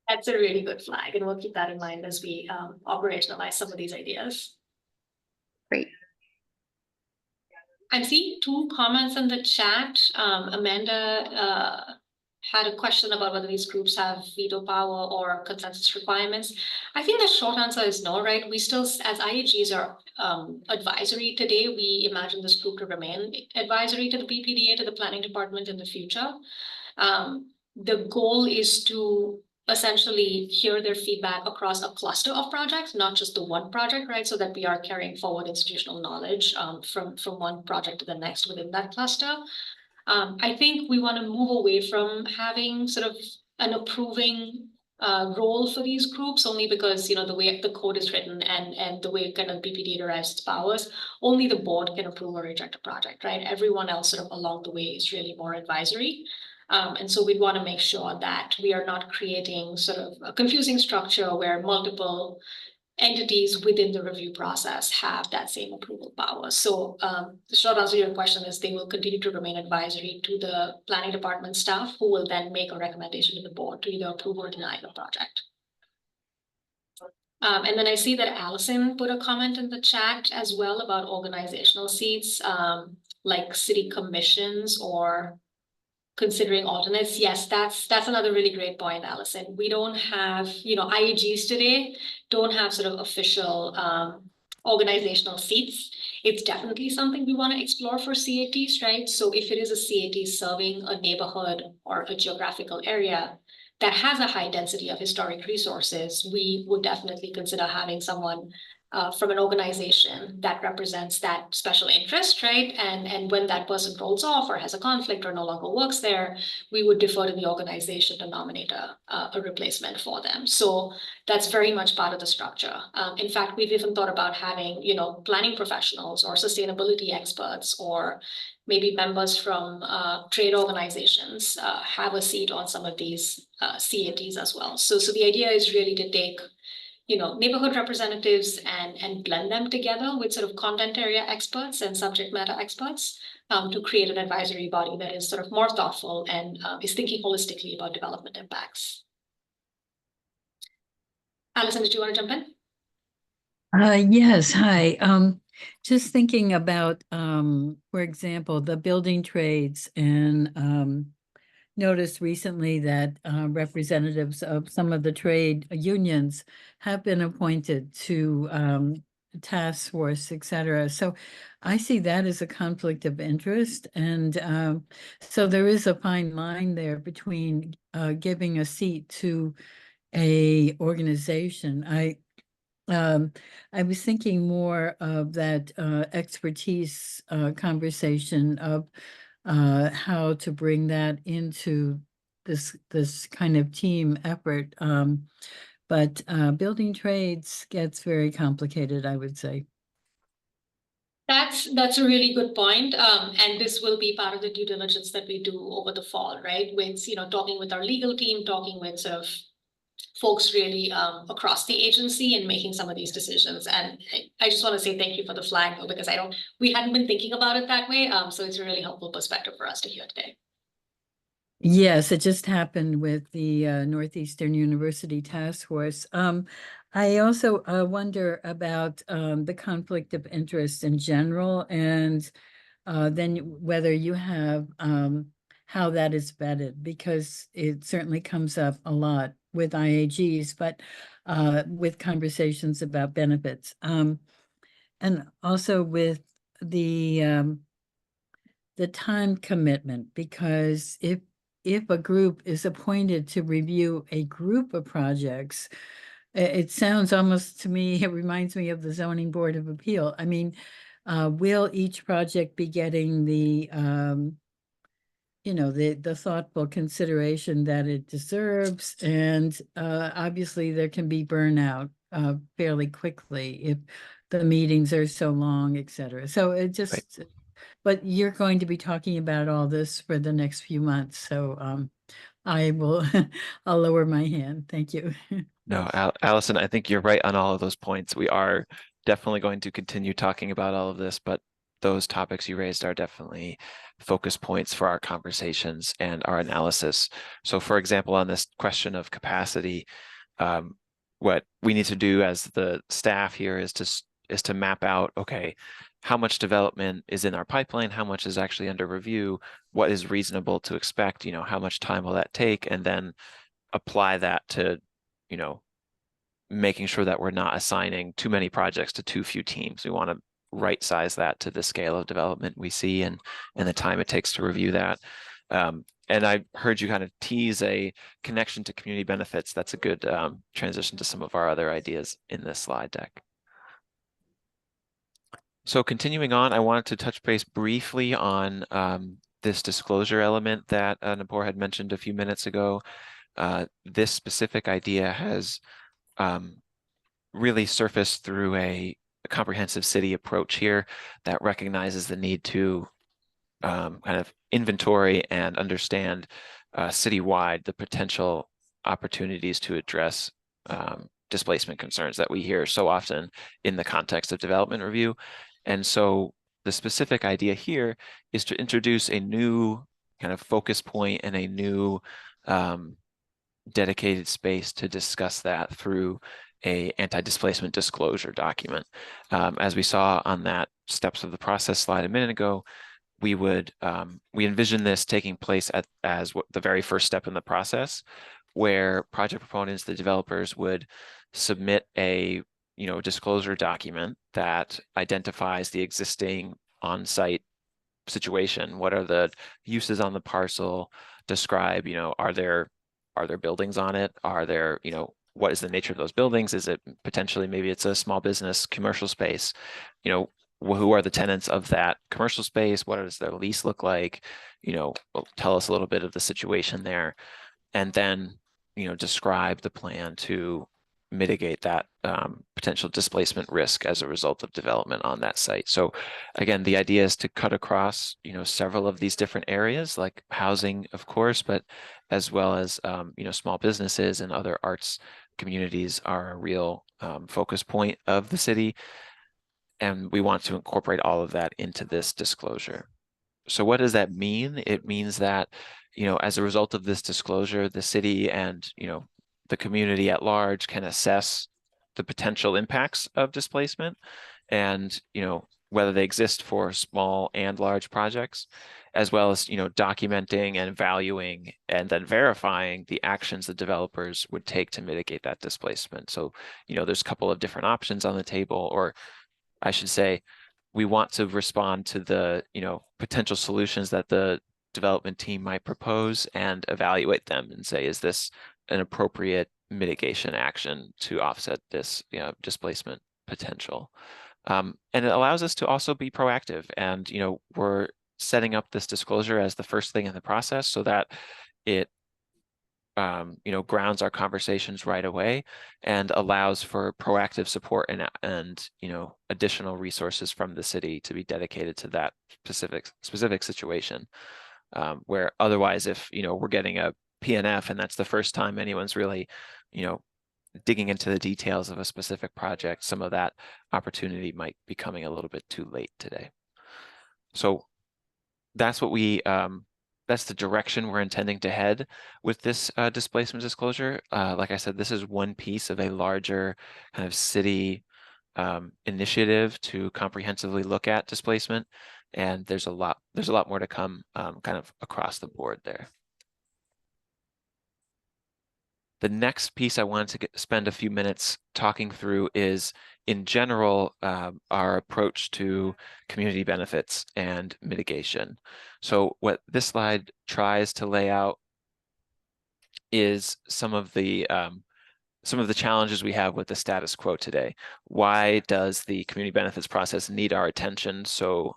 That's a really good flag, and we'll keep that in mind as we operationalize some of these ideas. Great. I'm seeing 2 comments in the chat. Amanda had a question about whether these groups have veto power or consensus requirements. I think the short answer is no, right? We still, as IAGs are advisory today, we imagine this group to remain advisory to the BPDA, to the planning department in the future. The goal is to essentially hear their feedback across a cluster of projects, not just the one project, right? So that we are carrying forward institutional knowledge from one project to the next within that cluster. I think we want to move away from having sort of an approving role for these groups, only because, the way the code is written and the way kind of BPDA derives its powers, only the board can approve or reject a project, right? Everyone else sort of along the way is really more advisory. And so we'd want to make sure that we are not creating sort of a confusing structure where multiple entities within the review process have that same approval power. So the short answer to your question is they will continue to remain advisory to the planning department staff, who will then make a recommendation to the board to either approve or deny the project. And then I see that Allison put a comment in the chat as well about organizational seats, like city commissions or considering alternates, yes, that's another really great point, Allison. We don't have, IAGs today don't have sort of official organizational seats. It's definitely something we want to explore for CATs, right? So if it is a CAT serving a neighborhood or a geographical area that has a high density of historic resources, we would definitely consider having someone from an organization that represents that special interest, right? And when that person rolls off or has a conflict or no longer works there, we would defer to the organization to nominate a replacement for them. So that's very much part of the structure. In fact, we've even thought about having, planning professionals or sustainability experts or maybe members from trade organizations have a seat on some of these CATs as well. So the idea is really to take neighborhood representatives and blend them together with sort of content area experts and subject matter experts to create an advisory body that is sort of more thoughtful and is thinking holistically about development impacts. Allison, did you want to jump in? Yes, hi. Just thinking about, for example, the building trades, and noticed recently that representatives of some of the trade unions have been appointed to task force, et cetera. So I see that as a conflict of interest. And so there is a fine line there between giving a seat to a organization. I was thinking more of that expertise conversation of how to bring that into this kind of team effort. But building trades gets very complicated, I would say. That's a really good point. And this will be part of the due diligence that we do over the fall, right? With, talking with our legal team, talking with sort of folks really across the agency and making some of these decisions. And I just want to say thank you for the flag, though, because we hadn't been thinking about it that way. So it's a really helpful perspective for us to hear today. Yes, it just happened with the Northeastern University Task Force. I also wonder about the conflict of interest in general, and then whether you have how that is vetted, because it certainly comes up a lot with IAGs, but with conversations about benefits. And also with the time commitment, because if a group is appointed to review a group of projects, it sounds almost to me, it reminds me of the Zoning Board of Appeal. I mean, will each project be getting the the thoughtful consideration that it deserves? And obviously there can be burnout fairly quickly if the meetings are so long, et cetera. So it just, right. But you're going to be talking about all this for the next few months. So I will, I'll lower my hand. Thank you. No, Allison, I think you're right on all of those points. We are definitely going to continue talking about all of this, but those topics you raised are definitely focus points for our conversations and our analysis. So for example, on this question of capacity, what we need to do as the staff here is to map out, okay, how much development is in our pipeline, how much is actually under review, what is reasonable to expect, how much time will that take, and then apply that to, making sure that we're not assigning too many projects to too few teams. We want to right size that to the scale of development we see and the time it takes to review that. And I heard you kind of tease a connection to community benefits. That's a good transition to some of our other ideas in this slide deck. So continuing on, I wanted to touch base briefly on this disclosure element that Nupur had mentioned a few minutes ago. This specific idea has really surfaced through a comprehensive city approach here that recognizes the need to kind of inventory and understand citywide the potential opportunities to address displacement concerns that we hear so often in the context of development review. And so the specific idea here is to introduce a new kind of focus point and a new dedicated space to discuss that through a anti-displacement disclosure document. As we saw on that steps of the process slide a minute ago, we would we envision this taking place as the very first step in the process, where project proponents, the developers, would submit a disclosure document that identifies the existing on-site situation. What are the uses on the parcel? Describe, are there buildings on it? Are there, what is the nature of those buildings? Is it potentially, maybe it's a small business commercial space? Who are the tenants of that commercial space? What does their lease look like? Tell us a little bit of the situation there, and then describe the plan to mitigate that potential displacement risk as a result of development on that site. So again, the idea is to cut across several of these different areas, like housing, of course, but as well as small businesses and other arts communities are a real focus point of the city. And we want to incorporate all of that into this disclosure. So what does that mean? It means that, as a result of this disclosure, the city and, the community at large can assess the potential impacts of displacement and, whether they exist for small and large projects, as well as, documenting and valuing and then verifying the actions the developers would take to mitigate that displacement. So, there's a couple of different options on the table, or I should say, we want to respond to the, potential solutions that the development team might propose and evaluate them and say, is this an appropriate mitigation action to offset this, displacement potential? And it allows us to also be proactive. And, we're setting up this disclosure as the first thing in the process so that it grounds our conversations right away and allows for proactive support and additional resources from the city to be dedicated to that specific situation. Where otherwise, if we're getting a PNF and that's the first time anyone's really digging into the details of a specific project, some of that opportunity might be coming a little bit too late today. So that's what that's the direction we're intending to head with this displacement disclosure. Like I said, this is one piece of a larger kind of city initiative to comprehensively look at displacement, and there's a lot more to come kind of across the board there. The next piece I wanted to spend a few minutes talking through is, in general, our approach to community benefits and mitigation. So what this slide tries to lay out is some of the challenges we have with the status quo today. Why does the community benefits process need our attention so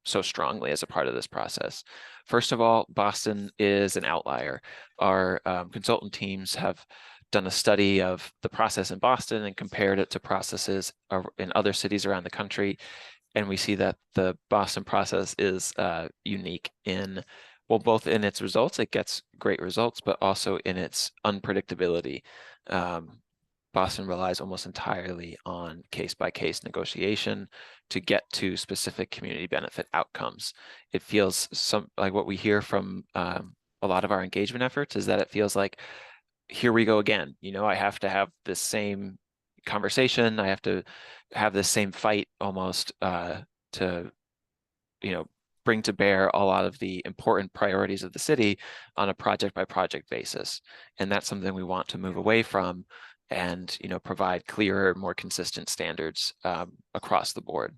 strongly as a part of this process? First of all, Boston is an outlier. Our consultant teams have done a study of the process in Boston and compared it to processes in other cities around the country. And we see that the Boston process is unique in, well, both in its results, it gets great results, but also in its unpredictability. Boston relies almost entirely on case-by-case negotiation to get to specific community benefit outcomes. It feels like what we hear from a lot of our engagement efforts is that it feels like, here we go again. I have to have the same conversation. I have to have the same fight almost to, bring to bear a lot of the important priorities of the city on a project-by-project basis. And that's something we want to move away from and provide clearer, more consistent standards across the board.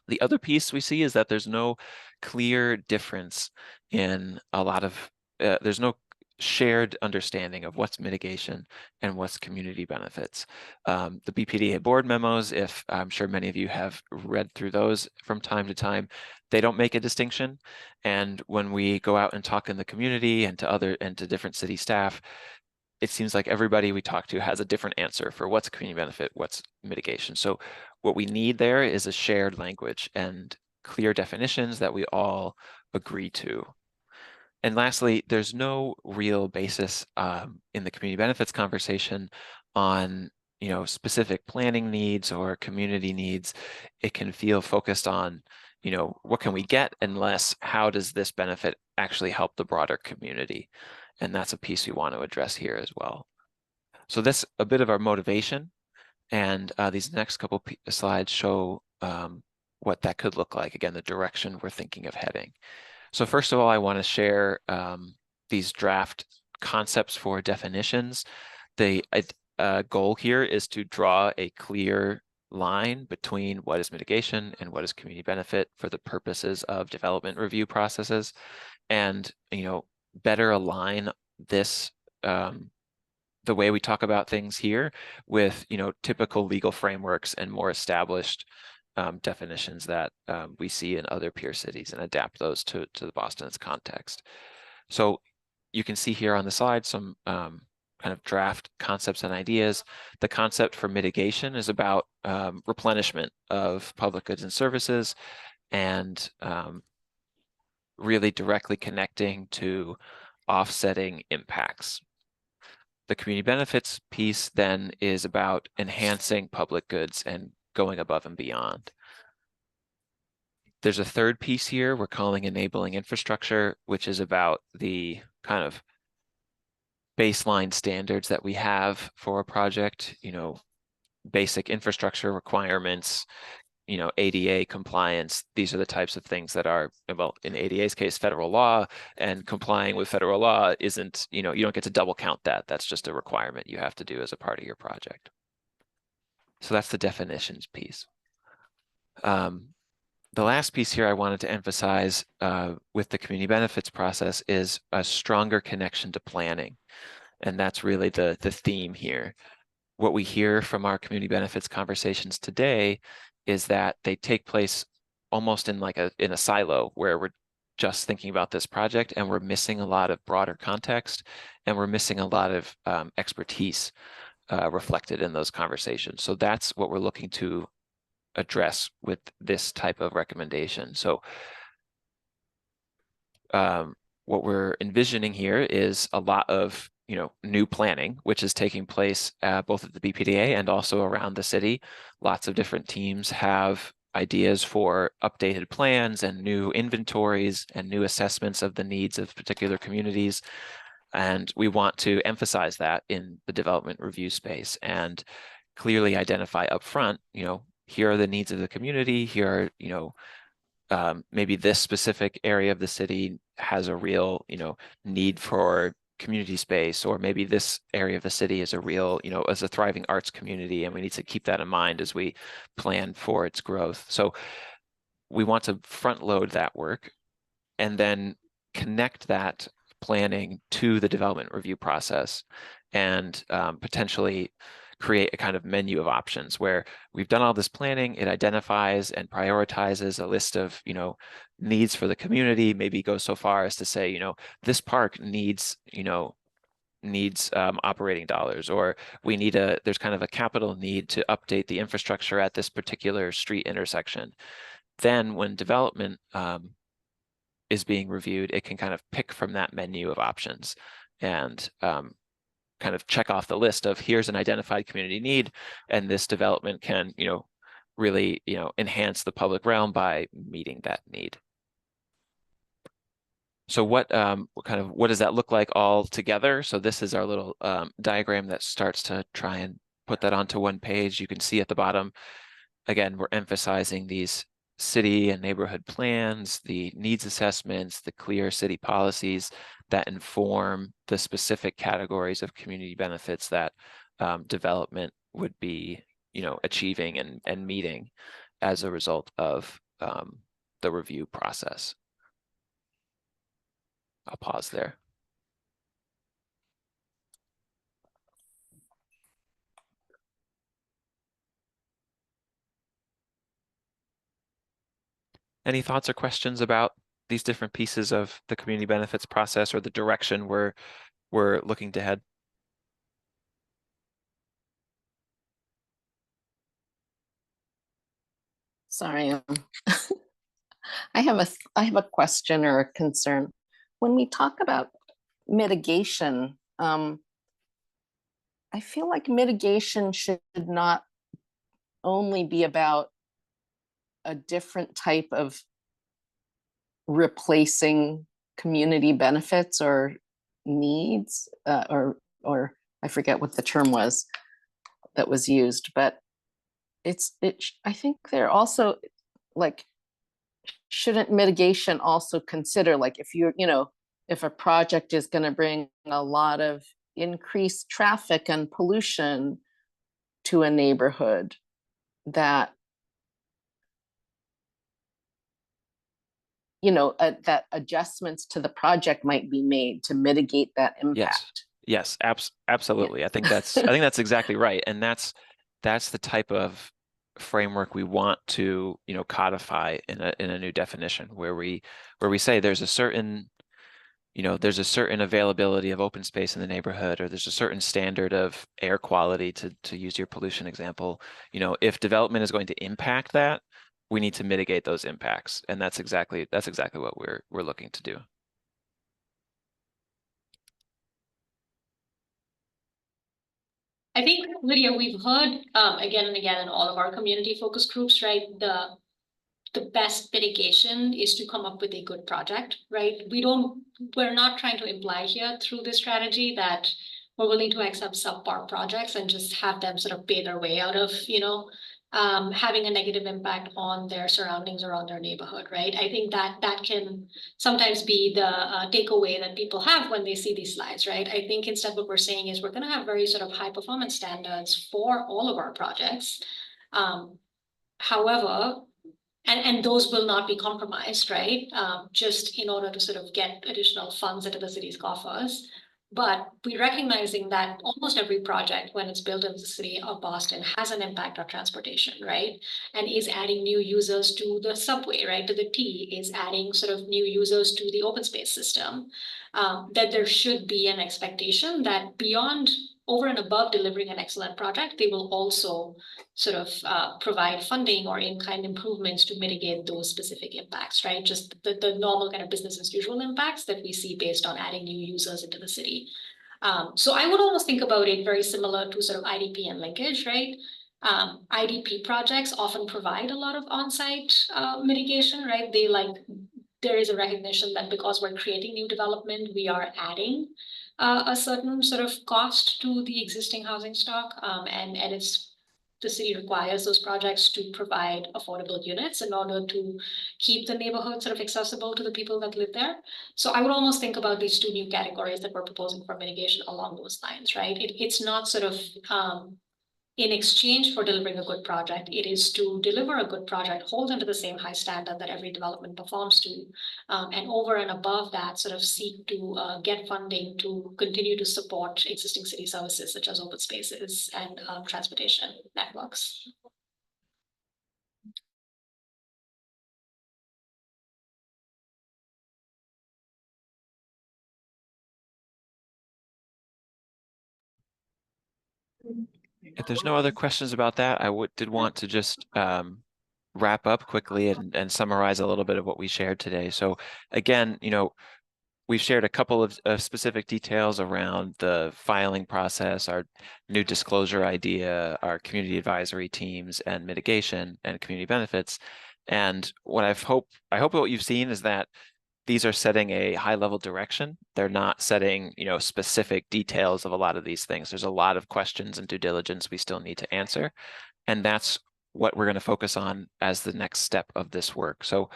The other piece we see is that there's no clear difference in a lot of, there's no shared understanding of what's mitigation and what's community benefits. The BPDA board memos, if I'm sure many of you have read through those from time to time, they don't make a distinction. And when we go out and talk in the community and to different city staff, it seems like everybody we talk to has a different answer for what's community benefit, what's mitigation. So what we need there is a shared language and clear definitions that we all agree to. And lastly, there's no real basis in the community benefits conversation on specific planning needs or community needs. It can feel focused on what can we get, and less how does this benefit actually help the broader community. And that's a piece we want to address here as well. So that's a bit of our motivation. And these next couple slides show what that could look like. Again, the direction we're thinking of heading. So first of all, I want to share these draft concepts for definitions. The goal here is to draw a clear line between what is mitigation and what is community benefit for the purposes of development review processes, and better align this the way we talk about things here with typical legal frameworks and more established definitions that we see in other peer cities, and adapt those to the Boston's context. So you can see here on the slide some kind of draft concepts and ideas. The concept for mitigation is about replenishment of public goods and services, and really directly connecting to offsetting impacts. The community benefits piece then is about enhancing public goods and going above and beyond. There's a third piece here we're calling enabling infrastructure, which is about the kind of baseline standards that we have for a project, basic infrastructure requirements, ADA compliance. These are the types of things that are, well, in ADA's case, federal law, and complying with federal law isn't, you don't get to double count that. That's just a requirement you have to do as a part of your project. So that's the definitions piece. The last piece here I wanted to emphasize with the community benefits process is a stronger connection to planning. And that's really the theme here. What we hear from our community benefits conversations today is that they take place almost in a silo, where we're just thinking about this project and we're missing a lot of broader context, and we're missing a lot of expertise reflected in those conversations. So that's what we're looking to address with this type of recommendation. So what we're envisioning here is a lot of new planning, which is taking place both at the BPDA and also around the city. Lots of different teams have ideas for updated plans and new inventories and new assessments of the needs of particular communities. And we want to emphasize that in the development review space and clearly identify upfront, here are the needs of the community. Here are, maybe this specific area of the city has a real, need for community space, or maybe this area of the city is a real, as a thriving arts community, and we need to keep that in mind as we plan for its growth. So we want to front load that work and then connect that planning to the development review process, and potentially create a kind of menu of options where we've done all this planning, it identifies and prioritizes a list of, needs for the community, maybe go so far as to say, this park needs operating dollars, or there's kind of a capital need to update the infrastructure at this particular street intersection. Then when development is being reviewed, it can kind of pick from that menu of options and kind of check off the list of here's an identified community need, and this development can, really, enhance the public realm by meeting that need. So what does that look like all together? So this is our little diagram that starts to try and put that onto one page. You can see at the bottom, again, we're emphasizing these city and neighborhood plans, the needs assessments, the clear city policies that inform the specific categories of community benefits that development would be, achieving and meeting as a result of the review process. I'll pause there. Any thoughts or questions about these different pieces of the community benefits process, or the direction we're looking to head? Sorry, I have a question or a concern. When we talk about mitigation, I feel like mitigation should not only be about a different type of replacing community benefits or needs, or I forget what the term was that was used, but I think there also like, shouldn't mitigation also consider, like, if you're, if a project is going to bring a lot of increased traffic and pollution to a neighborhood, that that adjustments to the project might be made to mitigate that impact. Yes, absolutely. I think that's exactly right. And that's the type of framework we want to, codify in a new definition where we say there's a certain availability of open space in the neighborhood, or there's a certain standard of air quality, to use your pollution example. If development is going to impact that, we need to mitigate those impacts. And that's exactly what we're looking to do. I think, Lydia, we've heard again and again in all of our community focus groups, right? The best mitigation is to come up with a good project, right? We're not trying to imply here through this strategy that we're willing to accept subpar projects and just have them sort of pay their way out of, having a negative impact on their surroundings or on their neighborhood, right? I think that can sometimes be the takeaway that people have when they see these slides, right? I think instead what we're saying is we're going to have very sort of high performance standards for all of our projects. However, and those will not be compromised, right? Just in order to sort of get additional funds into the city's coffers. But we're recognizing that almost every project, when it's built in the city of Boston, has an impact on transportation, right? And is adding new users to the subway, right? To the T, is adding sort of new users to the open space system. That there should be an expectation that beyond, over and above delivering an excellent project, they will also sort of provide funding or in-kind improvements to mitigate those specific impacts, right? Just the normal kind of business as usual impacts that we see based on adding new users into the city. So I would almost think about it very similar to sort of IDP and linkage, right? IDP projects often provide a lot of on-site mitigation, right? There is a recognition that because we're creating new development, we are adding a certain sort of cost to the existing housing stock, and the city requires those projects to provide affordable units in order to keep the neighborhood sort of accessible to the people that live there. So I would almost think about these two new categories that we're proposing for mitigation along those lines, right? It's not sort of in exchange for delivering a good project, it is to deliver a good project, hold them to the same high standard that every development performs to, and over and above that, sort of seek to get funding to continue to support existing city services such as open spaces and transportation networks. If there's no other questions about that, I did want to just wrap up quickly and summarize a little bit of what we shared today. So again, we've shared a couple of specific details around the filing process, our new disclosure idea, our community advisory teams, and mitigation and community benefits. And what I hope what you've seen is that these are setting a high level direction. They're not setting, specific details of a lot of these things. There's a lot of questions and due diligence we still need to answer. And that's what we're going to focus on as the next step of this work. So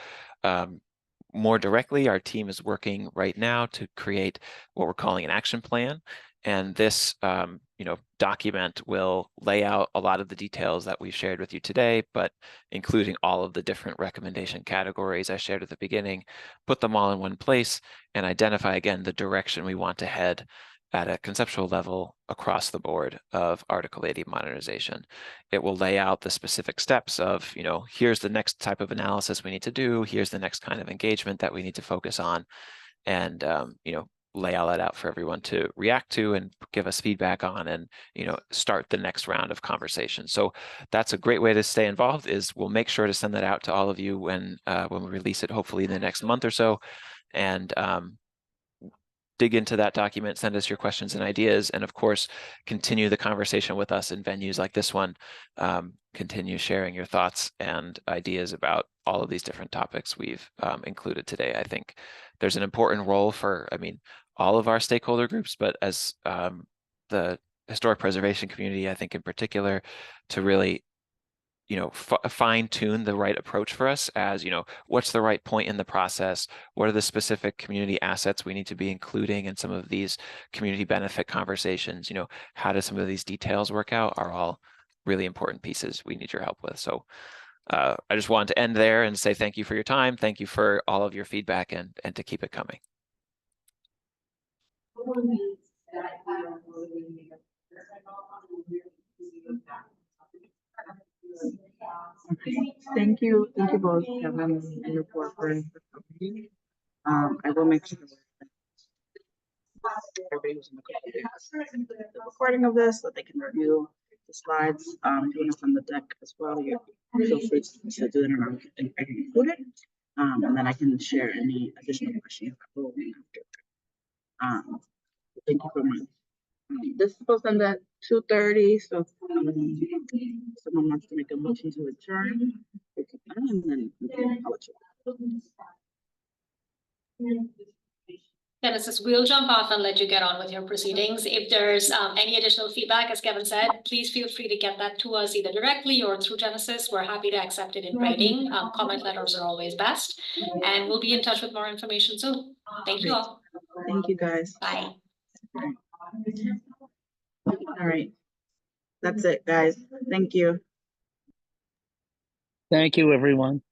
more directly, our team is working right now to create what we're calling an action plan. And this document will lay out a lot of the details that we've shared with you today, but including all of the different recommendation categories I shared at the beginning, put them all in one place and identify again the direction we want to head at a conceptual level across the board of Article 80 modernization. It will lay out the specific steps of, here's the next type of analysis we need to do, here's the next kind of engagement that we need to focus on, and lay all that out for everyone to react to and give us feedback on, and start the next round of conversation. So that's a great way to stay involved. Is we'll make sure to send that out to all of you when we release it, hopefully in the next month or so, and dig into that document, send us your questions and ideas, and of course, continue the conversation with us in venues like this one. Continue sharing your thoughts and ideas about all of these different topics we've included today. I think there's an important role for, all of our stakeholder groups, but as the historic preservation community, I think in particular, to really fine tune the right approach for us as, what's the right point in the process? What are the specific community assets we need to be including in some of these community benefit conversations? How do some of these details work out are all really important pieces we need your help with. So I just wanted to end there and say thank you for your time. Thank you for all of your feedback and to keep it coming. Okay. Thank you both, Kevin and your board for coming. I will make sure that everybody who's in the call gets the recording of this so that they can review the slides. If you want to send the deck as well, you feel free to do it and I can include it. And then I can share any additional questions after. Thank you so much. This is supposed to end at 2:30, so someone wants to make a motion to adjourn, we can, and then I'll let you. Genesis, we'll jump off and let you get on with your proceedings. If there's any additional feedback, as Kevin said, please feel free to get that to us either directly or through Genesis. We're happy to accept it in writing. Comment letters are always best. And we'll be in touch with more information soon. Thank you all. Thank you, guys. Bye. All right. That's it, guys. Thank you. Thank you, everyone.